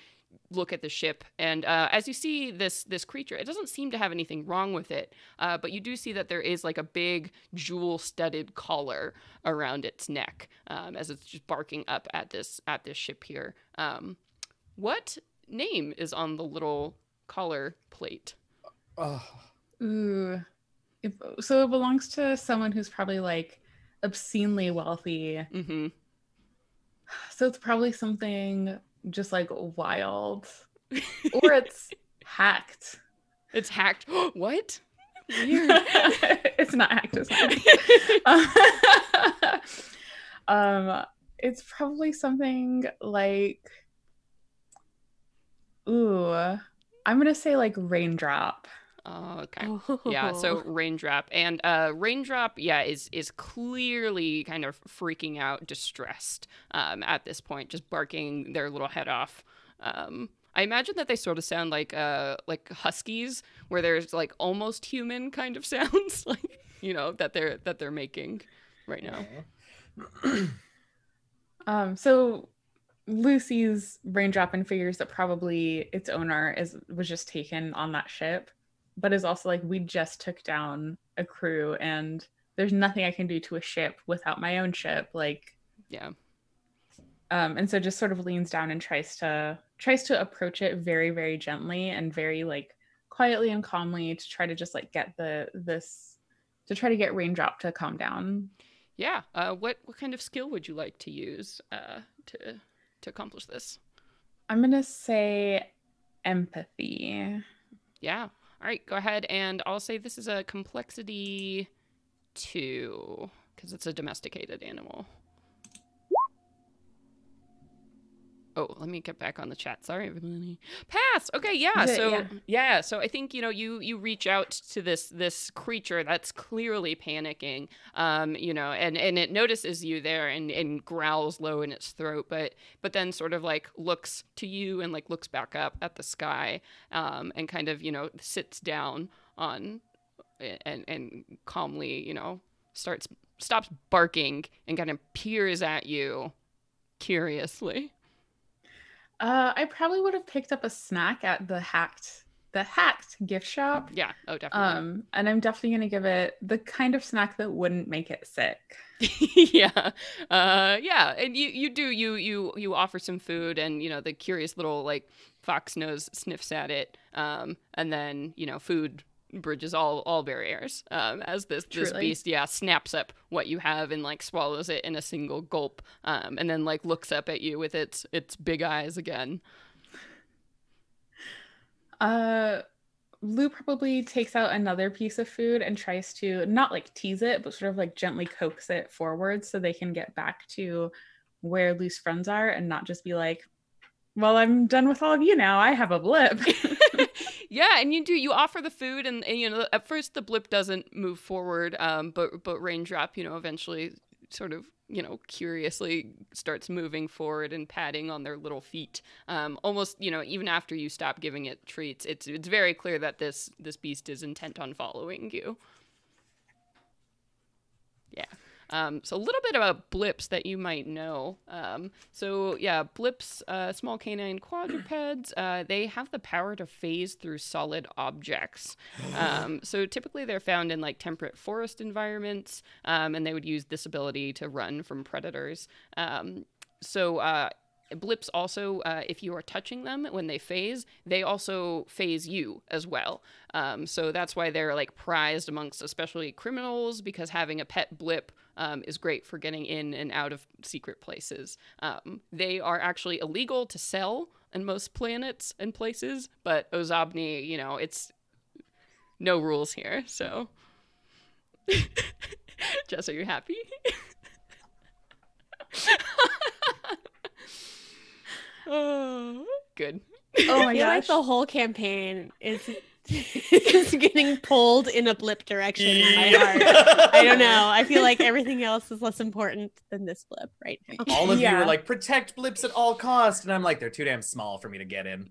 look at the ship. And as you see this creature, it doesn't seem to have anything wrong with it, but you do see that there is like a big jewel-studded collar around its neck, as it's just barking up at this ship here. What name is on the little collar plate? Ooh. So it belongs to someone who's probably like obscenely wealthy. Mm-hmm. So it's probably something just like wild, or it's hacked. It's hacked. What? Weird. It's not hacked. It's not. It's probably something like, I'm gonna say like raindrop. Oh, okay. Yeah, so Raindrop. And Raindrop, yeah, is clearly kind of freaking out, distressed at this point, just barking their little head off. I imagine that they sort of sound like huskies, where there's like almost human kind of sounds, like, you know, that they're making right now. So Lucy's Raindrop and figures that probably its owner was just taken on that ship, but is also like, we just took down a crew and there's nothing I can do to a ship without my own ship. Like, yeah. And so just sort of leans down and tries to approach it very, very gently and very like quietly and calmly to try to just like get to try to get Raindrop to calm down. Yeah. What kind of skill would you like to use to accomplish this? I'm gonna say empathy. Yeah. All right, go ahead, and I'll say this is a complexity 2, because it's a domesticated animal. Oh, let me get back on the chat. Sorry, everybody. Pass. Okay, yeah. So I think, you know, you reach out to this creature that's clearly panicking, you know, and it notices you there and growls low in its throat, but then sort of like looks to you and like looks back up at the sky, and kind of, you know, sits down on and calmly, you know, stops barking and kind of peers at you curiously. I probably would have picked up a snack at the hacked gift shop. Yeah. Oh, definitely. And I'm definitely gonna give it the kind of snack that wouldn't make it sick. Yeah. Yeah. And you offer some food, and, you know, the curious little like fox nose sniffs at it. And then, you know, food bridges all barriers, as this beast snaps up what you have and like swallows it in a single gulp, and then like looks up at you with its big eyes again. Lou probably takes out another piece of food and tries to not like tease it, but sort of like gently coax it forward so they can get back to where Lou's friends are and not just be like, well, I'm done with all of you now. I have a blip. Yeah, and you offer the food, and at first the blip doesn't move forward, but Raindrop, eventually sort of, curiously starts moving forward and patting on their little feet. Almost, even after you stop giving it treats, it's very clear that this beast is intent on following you. Yeah. So a little bit about blips that you might know. Blips, small canine quadrupeds, they have the power to phase through solid objects. So typically they're found in like temperate forest environments, and they would use this ability to run from predators. Blips also, if you are touching them when they phase, they also phase you as well. So that's why they're like prized amongst especially criminals, because having a pet blip is great for getting in and out of secret places. They are actually illegal to sell in most planets and places, but Ozobni, it's no rules here. So, Jess, are you happy? Oh, good. Oh my I feel like gosh. the whole campaign is getting pulled in a blip direction in my heart. I don't know. I feel like everything else is less important than this blip right now. All of you Yeah. were like, protect blips at all costs, and I'm like, they're too damn small for me to get in.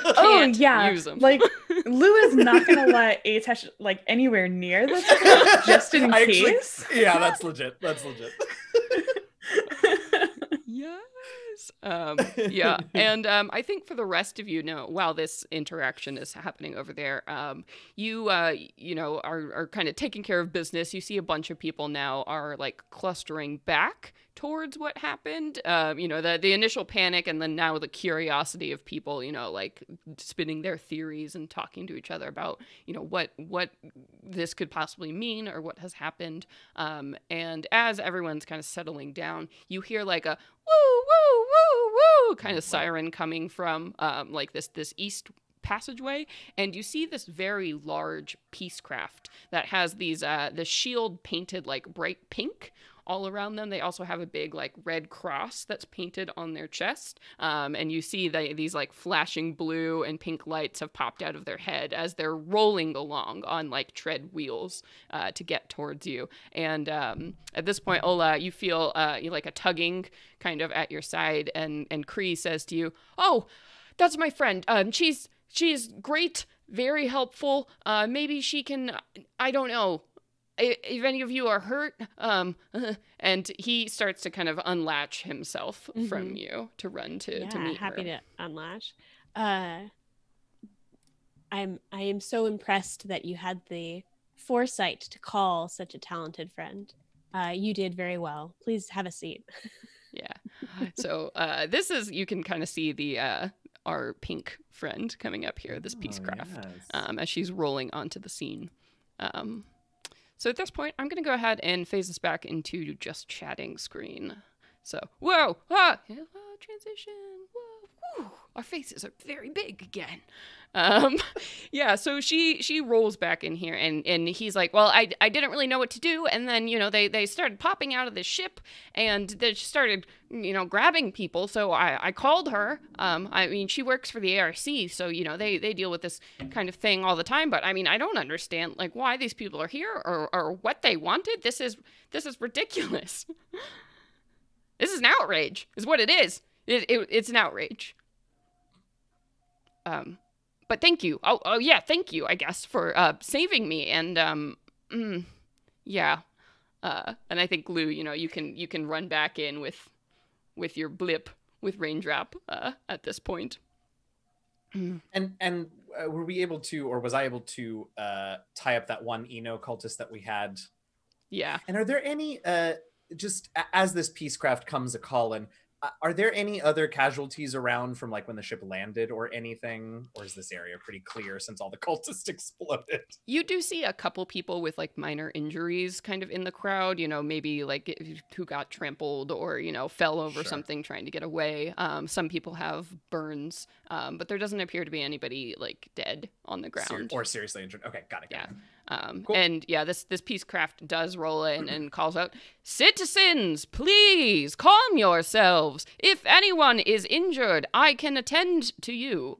Oh Can't yeah, use 'em. like Lou is not gonna let Atesh like anywhere near this blip, just in case. Yeah, that's legit. That's legit. Yes. Yeah. And I think for the rest of you, while this interaction is happening over there, you are kind of taking care of business. You see a bunch of people now are like clustering back towards what happened. The initial panic, and then now the curiosity of people, like spinning their theories and talking to each other about, what this could possibly mean or what has happened. And as everyone's kind of settling down, you hear like a woo, woo, woo, woo kind of siren coming from like this east passageway, and you see this very large peacecraft that has these the shield painted like bright pink all around them. They also have a big like red cross that's painted on their chest, and you see these like flashing blue and pink lights have popped out of their head as they're rolling along on like tread wheels to get towards you. And at this point, Ola, you feel you like a tugging kind of at your side, and Kree says to you, "Oh, that's my friend. She's great, very helpful. Maybe she can, I don't know, if any of you are hurt." And he starts to kind of unlatch himself from you to run to meet happy her. to unlatch. I am so impressed that you had the foresight to call such a talented friend. You did very well. Please have a seat. Yeah. So this is, you can kind of see the our pink friend coming up here, this peacecraft, as she's rolling onto the scene. So at this point, I'm going to go ahead and phase this back into just chatting screen. So, whoa, transition, whoa, whew, our faces are very big again. Yeah, so she rolls back in here, and he's like, well, I didn't really know what to do, and then, they started popping out of the ship, and they started, grabbing people, so I called her. I mean, she works for the ARC, so, they deal with this kind of thing all the time, but, I mean, I don't understand, like, why these people are here, or what they wanted. This is ridiculous. This is an outrage, is what it is. It's an outrage. But thank you. Oh yeah, thank you, I guess, for saving me. And yeah. And I think Lou, you can run back in with your blip with Raindrop at this point. And were we able to, or was I able to tie up that one Eno cultist that we had? Yeah. And are there any just as this peacecraft comes a callin', are there any other casualties around from like when the ship landed or anything? Or is this area pretty clear since all the cultists exploded? You do see a couple people with like minor injuries kind of in the crowd, maybe like who got trampled or, fell over something trying to get away. Some people have burns, but there doesn't appear to be anybody like dead on the ground. Or seriously injured. Okay, got it. Yeah. Cool. And yeah, this Peacecraft does roll in and calls out, "Citizens, please calm yourselves. If anyone is injured, I can attend to you."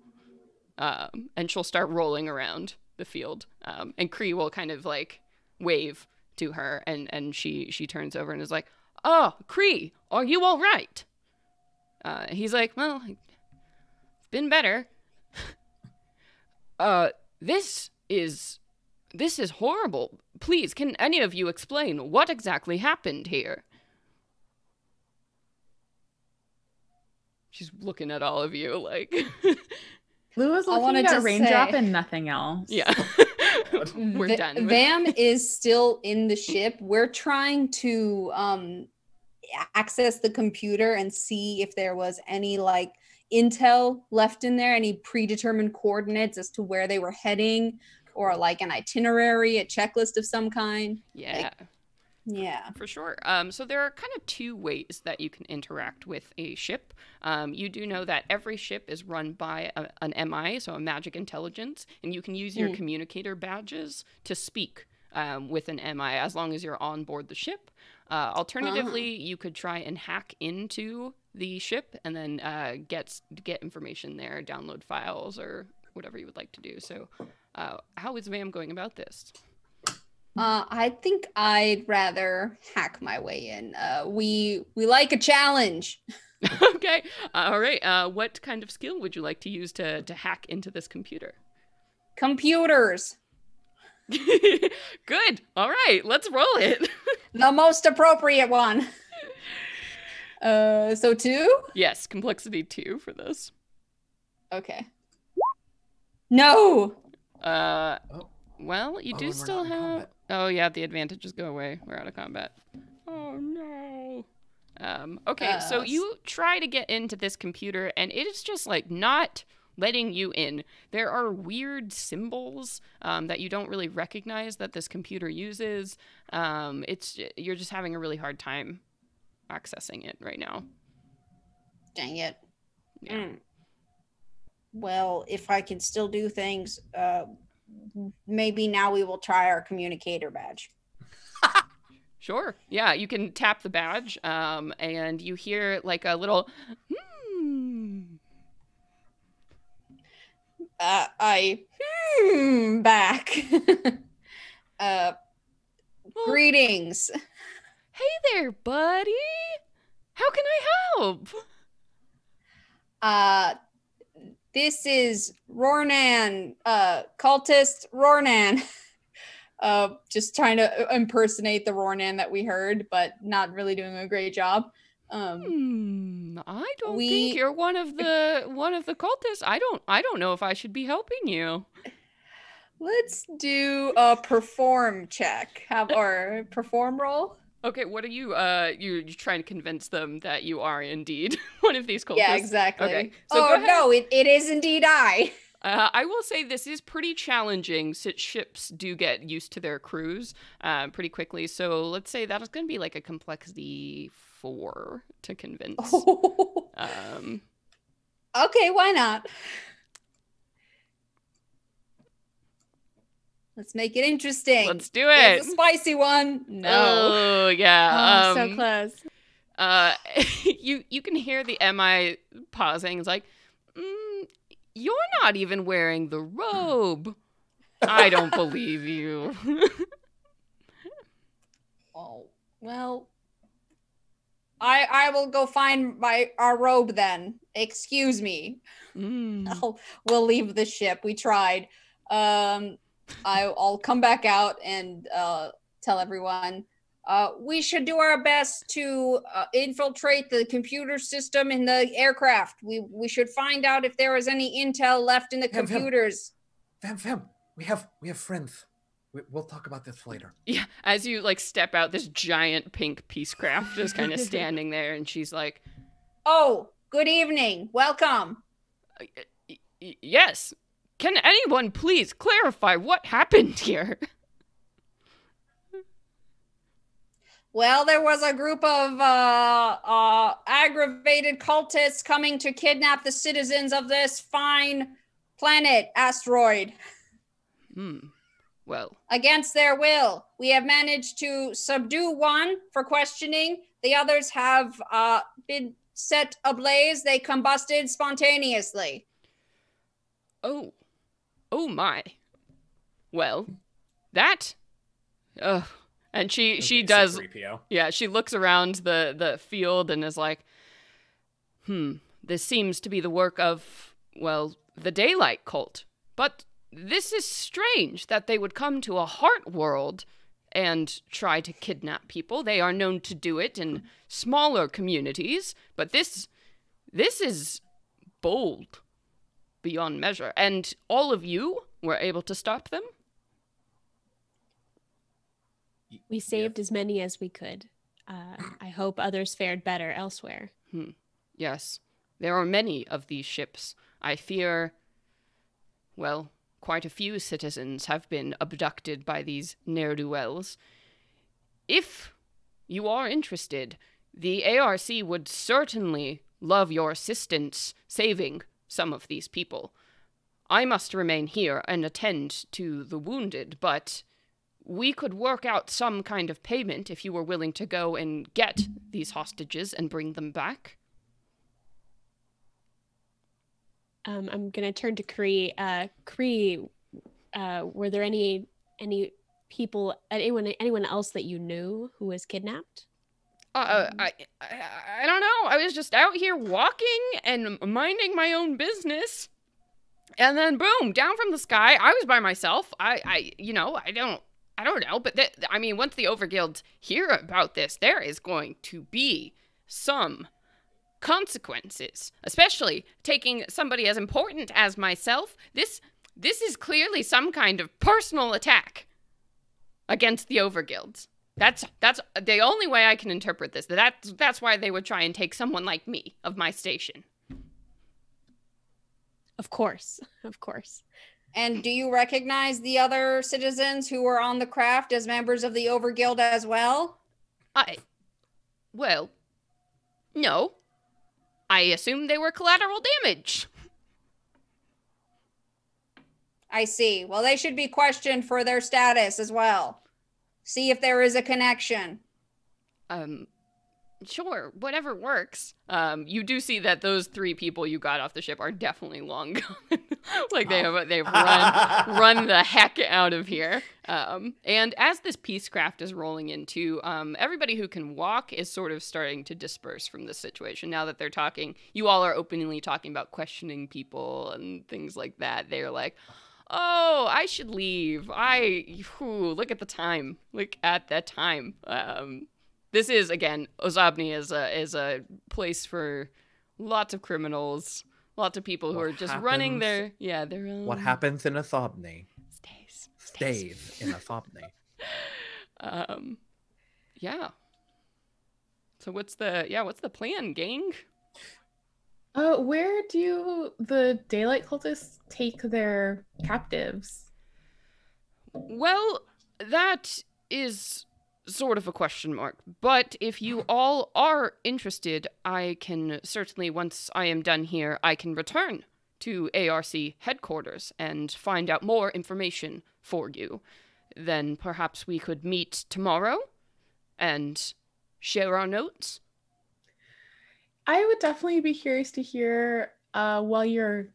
And she'll start rolling around the field. And Cree will kind of like wave to her, and she turns over and is like, "Oh, Cree, are you all right?" He's like, "Well, it's been better." This is horrible. Please, can any of you explain what exactly happened here? She's looking at all of you like... Lou was looking at a raindrop and nothing else. Yeah. We're done. Vam is still in the ship. We're trying to access the computer and see if there was any like intel left in there, any predetermined coordinates as to where they were heading, or like an itinerary, a checklist of some kind. Yeah. Yeah. For sure. So there are kind of two ways that you can interact with a ship. You do know that every ship is run by an MI, so a magic intelligence, and you can use your communicator badges to speak with an MI as long as you're on board the ship. Alternatively, you could try and hack into the ship and then get information there, download files, or whatever you would like to do. So how is Vam going about this? I think I'd rather hack my way in. We like a challenge. Okay. All right. What kind of skill would you like to use to hack into this computer? Computers. Good. All right. Let's roll it. The most appropriate one. So 2? Yes. Complexity 2 for this. Okay. No. Well, you do still have... Oh, yeah, the advantages go away. We're out of combat. Oh, no. Okay, so you try to get into this computer, and it is just, like, not letting you in. There are weird symbols that you don't really recognize that this computer uses. You're just having a really hard time accessing it right now. Dang it. Yeah. Well, if I can still do things... maybe now we will try our communicator badge. Sure. Yeah, you can tap the badge, and you hear like a little back. Greetings. Hey there, buddy. How can I help? This is Ror'nan, cultist Ror'nan. Just trying to impersonate the Ror'nan that we heard, but not really doing a great job. I don't think you're one of the cultists. I don't know if I should be helping you. Let's do a perform check. Or perform roll. Okay, what are you you're trying to convince them that you are indeed one of these cultists? Yeah, exactly. Okay. So oh no, it is indeed I. I will say this is pretty challenging since ships do get used to their crews pretty quickly. So let's say that is going to be like a complexity 4 to convince. Okay, why not? Let's make it interesting. Let's do it. It's a spicy one. No. Oh, yeah. So close. You can hear the MI pausing. It's like, you're not even wearing the robe. I don't believe you. Oh, well, I will go find our robe then. Excuse me. We'll leave the ship. We tried. I'll come back out and tell everyone we should do our best to infiltrate the computer system in the aircraft. We should find out if there is any intel left in the computers. Vam, we have friends. We'll talk about this later. Yeah, as you like step out, this giant pink Peacecraft is kind of standing there, and she's like, "Oh, good evening. Welcome." Yes. Can anyone please clarify what happened here? Well, there was a group of aggravated cultists coming to kidnap the citizens of this fine planet, asteroid. Well, Against their will. We have managed to subdue one for questioning. The others have been set ablaze. They combusted spontaneously. oh my. Well, that. Ugh. And she does. C-3PO. Yeah, she looks around the field and is like, this seems to be the work of, well, the Daylight cult. But this is strange that they would come to a heart world and try to kidnap people. They are known to do it in smaller communities, but this is bold beyond measure. And all of you were able to stop them? We saved as many as we could. I hope others fared better elsewhere. Yes, there are many of these ships. I fear, well, quite a few citizens have been abducted by these ne'er-do-wells. If you are interested, the ARC would certainly love your assistance saving some of these people. I must remain here and attend to the wounded, but we could work out some kind of payment if you were willing to go and get these hostages and bring them back. I'm going to turn to Kree. Kree, were there any people, anyone else that you knew who was kidnapped? I don't know. I was just out here walking and minding my own business. And then boom, down from the sky. I was by myself. I don't know, but once the Overguild hear about this, there is going to be some consequences, especially taking somebody as important as myself. This is clearly some kind of personal attack against the Overguilds. That's the only way I can interpret this. That's why they would try and take someone like me of my station. Of course. And do you recognize the other citizens who were on the craft as members of the Overguild as well? Well, no. I assume they were collateral damage. I see. Well, they should be questioned for their status as well. See if there is a connection. Sure, whatever works. You do see that those 3 people you got off the ship are definitely long gone. Like they've run the heck out of here. And as this peacecraft is rolling into, everybody who can walk is sort of starting to disperse from this situation. Now that they're talking, you all are openly talking about questioning people and things like that. They're like, oh, I should leave. Look at the time. Look at that time. This is, again, Ozobni is a place for lots of criminals, lots of people who are just running their own. What happens in a Thobney Stays in a Thobney. Yeah. So what's the plan, gang? Where do the Daylight cultists take their captives? Well, that is sort of a question mark. But if you all are interested, I can certainly, once I am done here, I can return to ARC headquarters and find out more information for you. Then perhaps we could meet tomorrow and share our notes. I would definitely be curious to hear while you're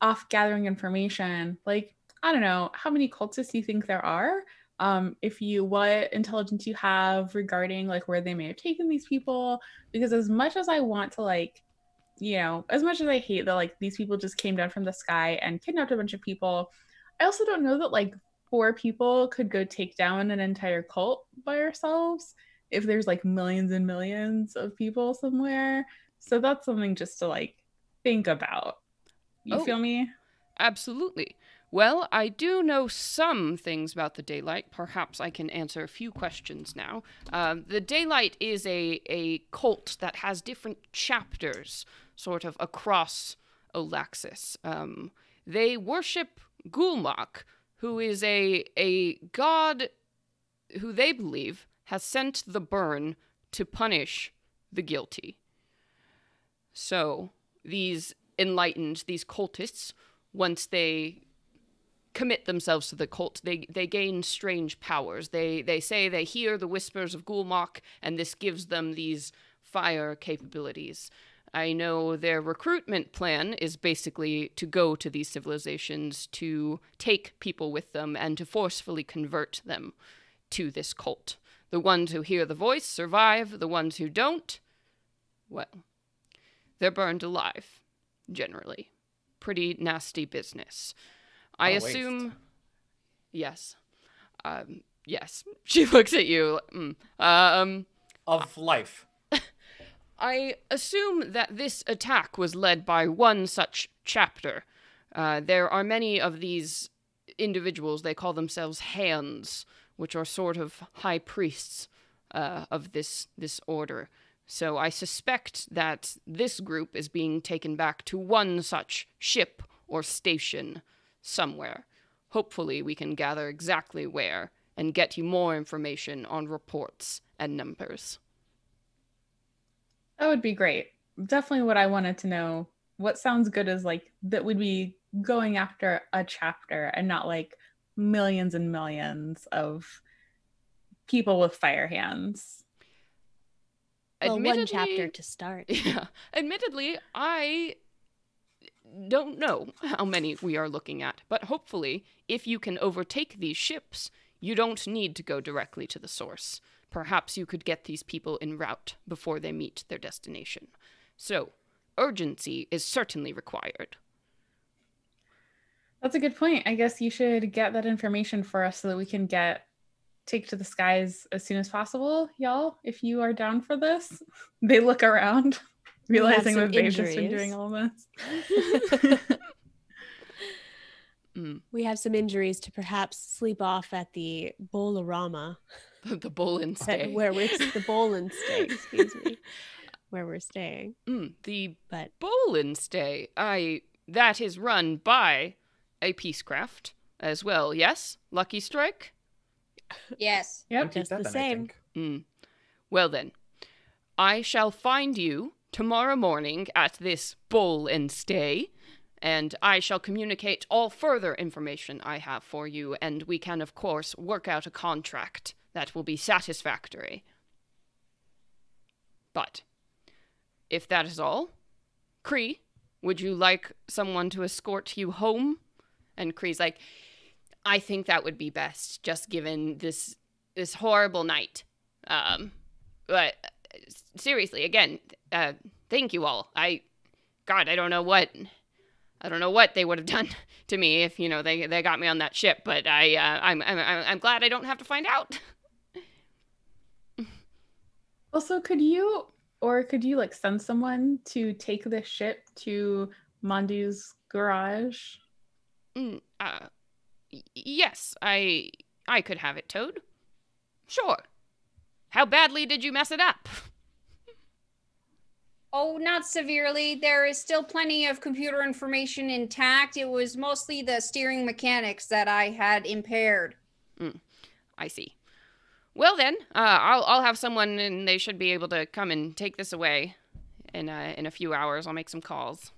off gathering information, like, I don't know, how many cultists you think there are? What intelligence you have regarding like where they may have taken these people, because as much as I want to as much as I hate that like these people just came down from the sky and kidnapped a bunch of people, I also don't know that like 4 people could go take down an entire cult by ourselves if there's like millions and millions of people somewhere. So that's something just to like think about. You feel me? Absolutely. Well, I do know some things about the Daylight. Perhaps I can answer a few questions now. The Daylight is a cult that has different chapters sort of across Olaxis. They worship Gulmak, who is a god who they believe has sent the burn to punish the guilty. So these enlightened, these cultists, once they commit themselves to the cult, they gain strange powers. They say they hear the whispers of Gulmok, and this gives them these fire capabilities. I know their recruitment plan is basically to go to these civilizations, to take people with them, and to forcefully convert them to this cult. The ones who hear the voice survive. The ones who don't, well, they're burned alive, generally. Pretty nasty business. I assume... Waste. Yes. Yes. She looks at you. Of life. I assume that this attack was led by one such chapter. There are many of these individuals, they call themselves hands, which are sort of high priests of this order. So I suspect that this group is being taken back to one such ship or station somewhere. Hopefully we can gather exactly where and get you more information on reports and numbers. That would be great. Definitely what I wanted to know. What sounds good is like that we'd be going after a chapter and not like millions and millions of people with fire hands. Well, one chapter to start. Yeah. Admittedly, I don't know how many we are looking at, but hopefully, if you can overtake these ships, you don't need to go directly to the source. Perhaps you could get these people en route before they meet their destination. So, urgency is certainly required. That's a good point. I guess you should get that information for us so that we can take to the skies as soon as possible, y'all, if you are down for this. They look around, realizing that they've just been doing all this. We have some injuries to perhaps sleep off at the Bolarama. The bowl and stay. Where we're the bowl and stay, excuse me. Where we're staying. The bowl and stay. That is run by a peacecraft as well, yes? Lucky Strike? Yes. Yep. Just the same. Well then, I shall find you tomorrow morning at this bowl and stay, and I shall communicate all further information I have for you, and we can, of course, work out a contract that will be satisfactory. But, if that is all, Kree, would you like someone to escort you home? And Kree's like, I think that would be best, just given this horrible night. But seriously, again, thank you all. I don't know what they would have done to me if they got me on that ship. But I'm glad I don't have to find out. Also, could you like send someone to take this ship to Mandu's garage? Yes, I could have it towed. Sure. How badly did you mess it up? Oh, not severely. There is still plenty of computer information intact. It was mostly the steering mechanics that I had impaired. I see. Well then, I'll have someone, and they should be able to come and take this away in a few hours. I'll make some calls.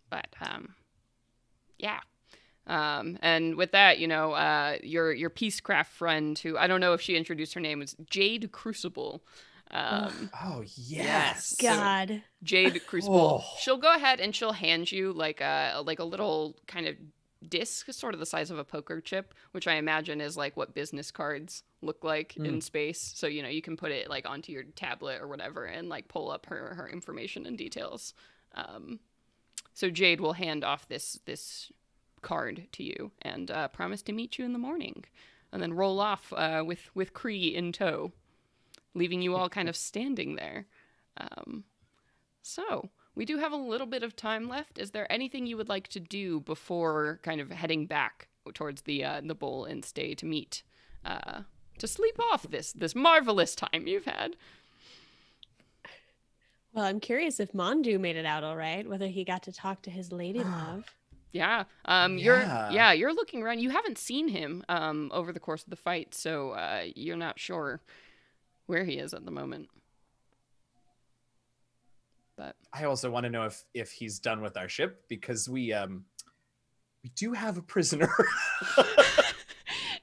But yeah. And with that, your peacecraft friend, who I don't know if she introduced her name, was Jade Crucible. Oh yes, God. So Jade Crucible. She'll go ahead and she'll hand you like a little kind of disc, sort of the size of a poker chip, which I imagine is like what business cards look like in space. So you can put it like onto your tablet or whatever and like pull up her information and details. So Jade will hand off this card to you and promise to meet you in the morning, and then roll off with Kree in tow, leaving you all kind of standing there. So we do have a little bit of time left. Is there anything you would like to do before kind of heading back towards the bowl and stay to meet, to sleep off this marvelous time you've had? Well, I'm curious if Mandu made it out all right, whether he got to talk to his lady love. Yeah. You're looking around. You haven't seen him over the course of the fight, so you're not sure where he is at the moment. But I also want to know if he's done with our ship, because we we do have a prisoner.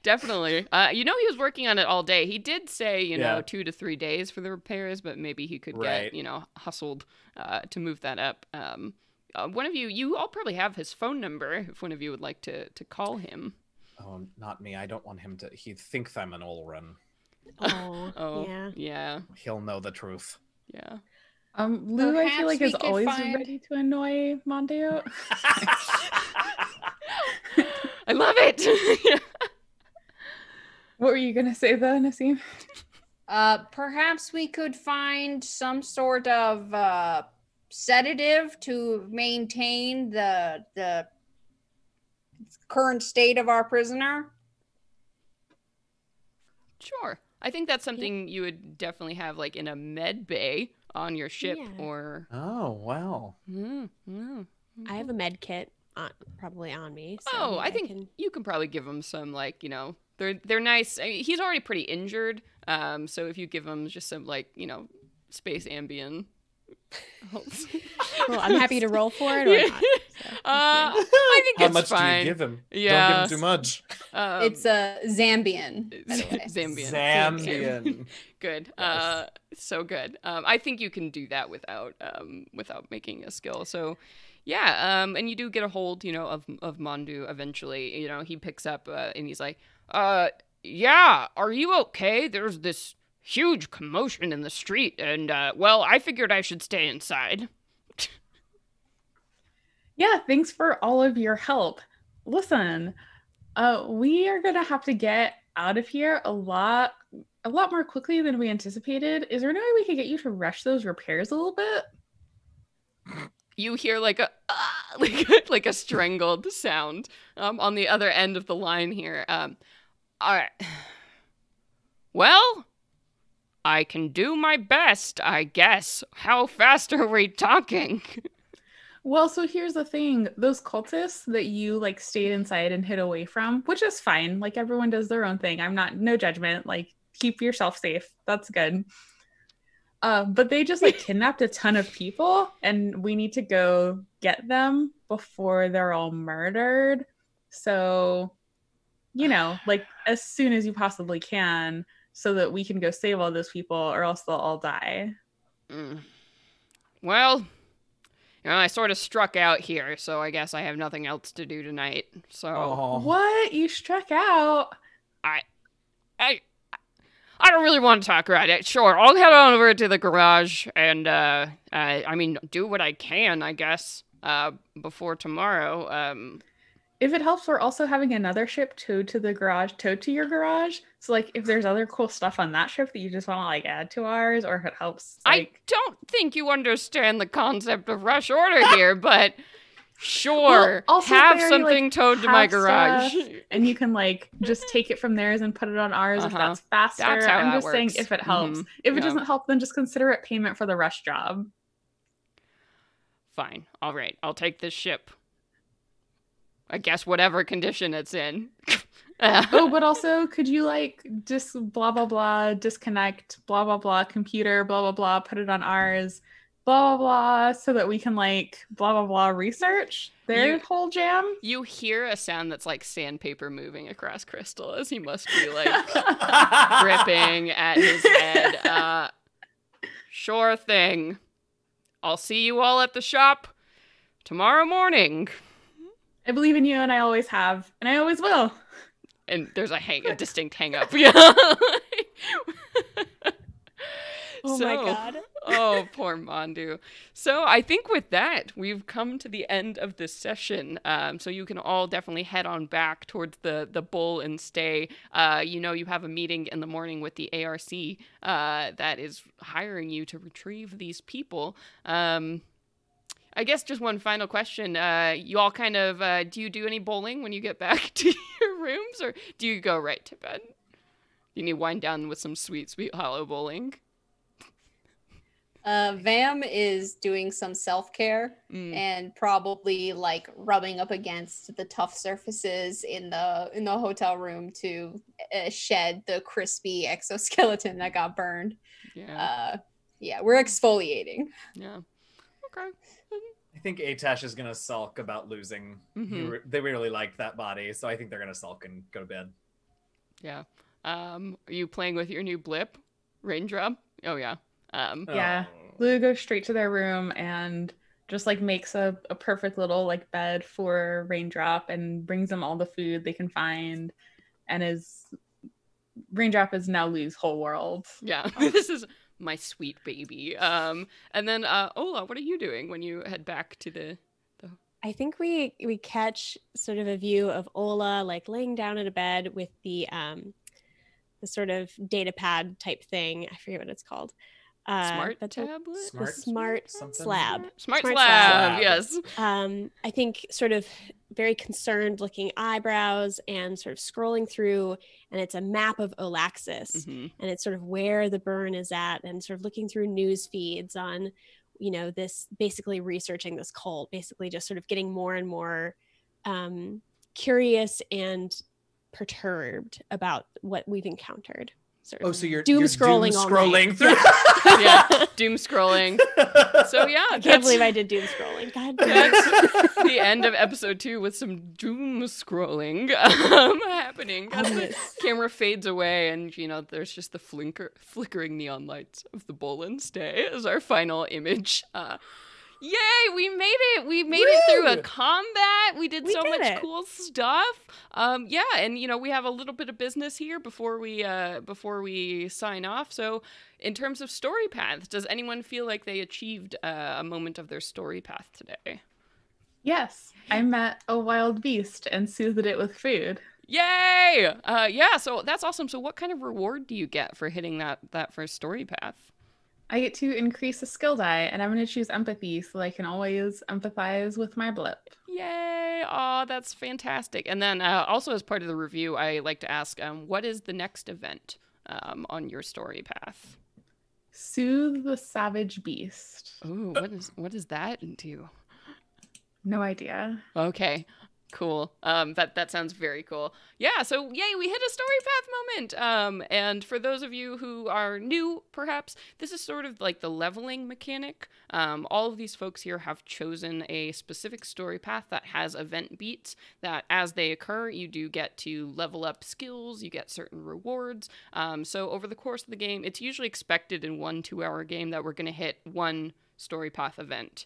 Definitely. He was working on it all day. He did say, Yeah. 2 to 3 days for the repairs, but maybe he could Right. get, hustled to move that up. One of you all probably have his phone number if one of you would like to call him. Oh, not me. I don't want him to. He thinks I'm an Olrun. Oh, yeah. Yeah. He'll know the truth. Yeah. Lou, I feel like Perhaps is we could always find- ready to annoy Mondeo. I love it. What were you gonna say though, Naseem? Perhaps we could find some sort of sedative to maintain the current state of our prisoner. Sure. I think that's something you would definitely have like in a med bay on your ship Yeah. or Oh, wow. I have a med kit probably on me. So Oh, I maybe think you can probably give him some they're nice. I mean, he's already pretty injured. So if you give him just some space Ambien. Well, I'm happy to roll for it or not. So, I think How it's much fine. do you give him? Yeah. Don't give him too much. It's a Zambian, by the way. Zambian. Zambian. Good. Yes. So good. I think you can do that without making a skill. So yeah, and you do get a hold, of Mondu eventually. He picks up and he's like, yeah, are you okay? There's this huge commotion in the street, and I figured I should stay inside. Yeah, thanks for all of your help. Listen, we are gonna have to get out of here a lot more quickly than we anticipated. Is there any way we could get you to rush those repairs a little bit? You hear like a like a strangled sound on the other end of the line here. All right. Well, I can do my best, I guess. How fast are we talking? Well, so here's the thing. Those cultists that you stayed inside and hid away from, which is fine. Everyone does their own thing. No judgment. Keep yourself safe. That's good. But they just kidnapped a ton of people and we need to go get them before they're all murdered. So, as soon as you possibly can so that we can go save all those people or else they'll all die. Well, I sort of struck out here, so I guess I have nothing else to do tonight. So Oh. What? You struck out? I don't really want to talk about it. Sure, I'll head on over to the garage and do what I can, I guess, before tomorrow. If it helps, we're also having another ship towed to your garage. So if there's other cool stuff on that ship that you just want to add to ours, or if it helps, I don't think you understand the concept of rush order here, but sure, Well, also have there, something towed to my have garage. stuff, and you can just take it from theirs and put it on ours if that's faster. That's how I'm that just saying works. if it helps. Mhm. If it Yeah. doesn't help, then just consider it payment for the rush job. Fine. All right. I'll take this ship. I guess whatever condition it's in. Oh, but also, could you just blah blah blah disconnect blah blah blah computer blah blah blah put it on ours blah blah blah so that we can blah blah blah research their whole jam? You hear a sound that's like sandpaper moving across Crystal as he must be gripping at his head. Sure thing. I'll see you all at the shop tomorrow morning. I believe in you, and I always have, and I always will. And there's a distinct hang up. Yeah. Oh my God. Oh, poor Mondu. So I think with that, we've come to the end of this session. So you can all definitely head on back towards the bull and stay. You have a meeting in the morning with the ARC that is hiring you to retrieve these people. I guess just one final question. You all kind of, do you do any bowling when you get back to your rooms, or do you go right to bed? You need to wind down with some sweet, sweet hollow bowling. Vam is doing some self-care and probably rubbing up against the tough surfaces in the hotel room to shed the crispy exoskeleton that got burned. Yeah. Yeah, we're exfoliating. Yeah. Okay. I think Atash is gonna sulk about losing. They really liked that body, so I think they're gonna sulk and go to bed. Yeah. Are you playing with your new blip? Raindrop? Oh, yeah. Yeah. Lou goes straight to their room and just like makes a perfect little like bed for Raindrop and brings them all the food they can find, and Raindrop is now Lou's whole world. Yeah. This is my sweet baby. And then Ola, what are you doing when you head back to the I think we catch sort of a view of Ola like laying down in a bed with the sort of data pad type thing. I forget what it's called. smart but tablet? smart something? slab. Smart Smart slab, slab. yes. I think sort of very concerned looking eyebrows and sort of scrolling through, and it's a map of Olaxis, Mhm. and it's sort of where the burn is at, and sort of looking through news feeds on, this, basically researching this cult, basically just sort of getting more and more curious and perturbed about what we've encountered. Sort of So you're doom you're scrolling doom all scrolling night. through. Yeah, doom scrolling. So yeah, I can't believe I did doom scrolling. God damn it. That's the end of episode 2 with some doom scrolling happening. As the Yes. camera fades away, and there's just the flickering neon lights of the Bolin stay as our final image. Yay, we made it! We made it through a Woo! combat. We did We so did much it. cool stuff. Yeah, and we have a little bit of business here before we sign off. So, in terms of story paths, does anyone feel like they achieved a moment of their story path today? Yes, I met a wild beast and soothed it with food. Yay! Yeah, so that's awesome. So what kind of reward do you get for hitting that first story path? I get to increase a skill die, and I'm going to choose empathy so I can always empathize with my blip. Yay! Oh, that's fantastic. And then also as part of the review, I like to ask, what is the next event on your story path? Soothe the savage beast. Ooh, what does that do? No idea. Okay. Cool. That sounds very cool. Yeah, so yay, we hit a story path moment. And for those of you who are new, perhaps, this is sort of like the leveling mechanic. All of these folks here have chosen a specific story path that has event beats that as they occur, you do get to level up skills, you get certain rewards. So over the course of the game, it's usually expected in 1 2-hour game that we're going to hit one story path event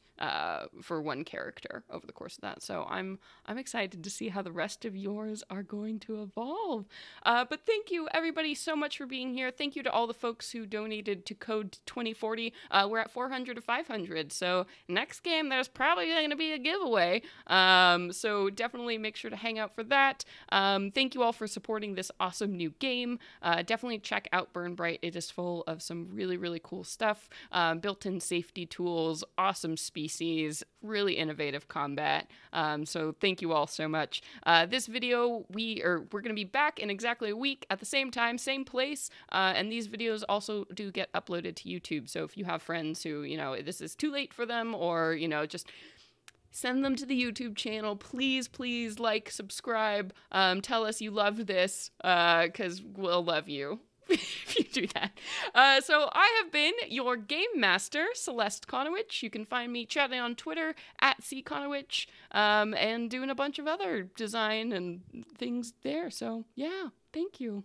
for one character over the course of that. So I'm excited to see how the rest of yours are going to evolve. But thank you everybody so much for being here. Thank you to all the folks who donated to Code 2040. We're at 400 to 500. So next game there's probably going to be a giveaway. So definitely make sure to hang out for that. Thank you all for supporting this awesome new game. Definitely check out Burn Bryte. It is full of some really, really cool stuff. Built-in safety tools, awesome species, really innovative combat. So thank you all so much. This video, we're going to be back in exactly a week at the same time, same place. And these videos also do get uploaded to YouTube. So if you have friends who, this is too late for them, or, just send them to the YouTube channel. Please like, subscribe. Tell us you loved this, because we'll love you if you do that. So I have been your game master, Celeste Conowitch. You can find me chatting on Twitter at @cconowitch, and doing a bunch of other design and things there. So yeah, thank you.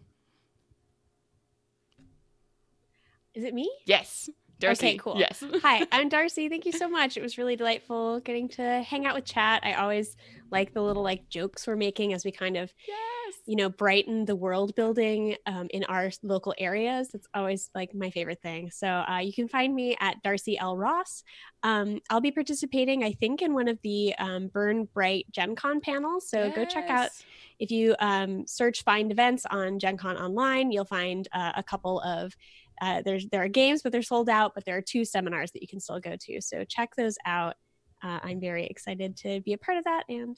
Is it me? Yes. Darcy. Okay, cool. Yes. Hi, I'm Darcy. Thank you so much. It was really delightful getting to hang out with chat. I always like the little jokes we're making as we kind of, Yes. brighten the world building in our local areas. It's always my favorite thing. So you can find me at Darcy L. Ross. I'll be participating, I think, in one of the Burn Bryte Gen Con panels. So go check out. Yes. If you search Find Events on Gen Con Online, you'll find a couple of there are games, but they're sold out, but there are 2 seminars that you can still go to. So check those out. I'm very excited to be a part of that. And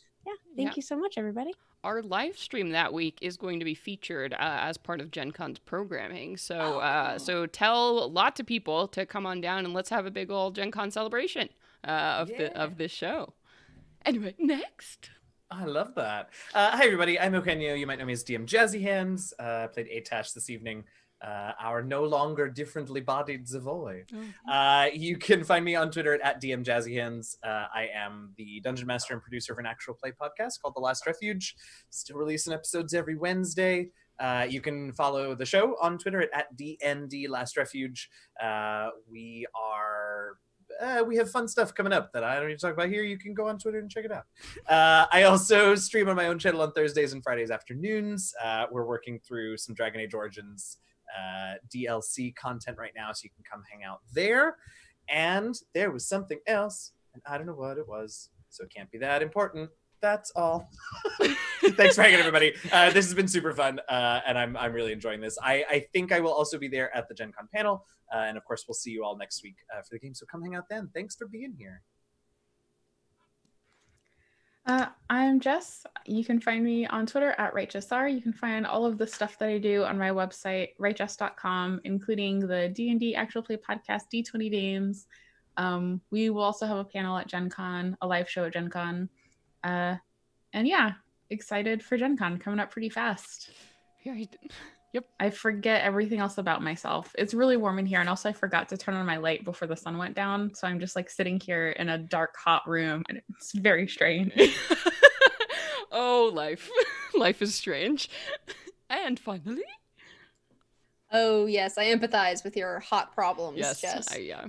thank you so much, everybody. Our live stream that week is going to be featured as part of Gen Con's programming. So so tell lots of people to come on down and let's have a big old Gen Con celebration of this show. Anyway, next. I love that. Hi, everybody. I'm Eugenio. You might know me as DM Jazzy Hands. I played Atash this evening. our no longer differently bodied Zavoy. Oh. You can find me on Twitter at DMJazzyHands. I am the dungeon master and producer of an actual play podcast called The Last Refuge. Still releasing episodes every Wednesday. You can follow the show on Twitter at DND Last Refuge. We have fun stuff coming up that I don't need to talk about here. You can go on Twitter and check it out. I also stream on my own channel on Thursdays and Fridays afternoons. We're working through some Dragon Age Origins DLC content right now, so you can come hang out there. And there was something else, and I don't know what it was, so it can't be that important. That's all. Thanks for hanging, everybody. This has been super fun, and I'm really enjoying this. I think I will also be there at the Gen Con panel, and of course we'll see you all next week for the game, so come hang out then. Thanks for being here. I'm Jess. You can find me on Twitter at RightJessR. You can find all of the stuff that I do on my website, rightjess.com, including the D&D Actual Play Podcast, D20 Games. We will also have a panel at Gen Con, a live show at Gen Con. And yeah, excited for Gen Con, coming up pretty fast. Yeah, yep. I forget everything else about myself. It's really warm in here, and also I forgot to turn on my light before the sun went down, so I'm just like sitting here in a dark, hot room, and it's very strange. Oh, life. Life is strange. And finally... Oh, yes, I empathize with your hot problems, Yes, Jess. yeah.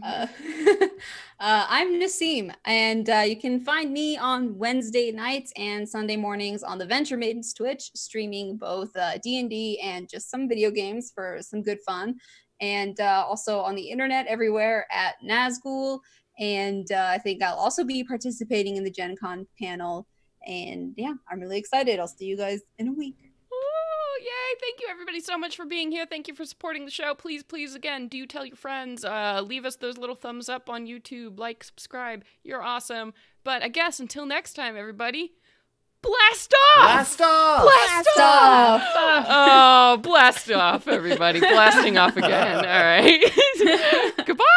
I'm Naseem, and you can find me on Wednesday nights and Sunday mornings on the Venture Maidens Twitch, streaming both D&D and just some video games for some good fun. And also on the internet everywhere at Nazgul. And I think I'll also be participating in the Gen Con panel. And yeah, I'm really excited. I'll see you guys in a week. Yay! Thank you everybody so much for being here. Thank you for supporting the show. Please, please, again, do tell your friends. Leave us those little thumbs up on YouTube. Like, subscribe. You're awesome. But I guess until next time, everybody, blast off! Blast off! Blast off! Oh, blast off, everybody. Blasting off again. All right. Goodbye!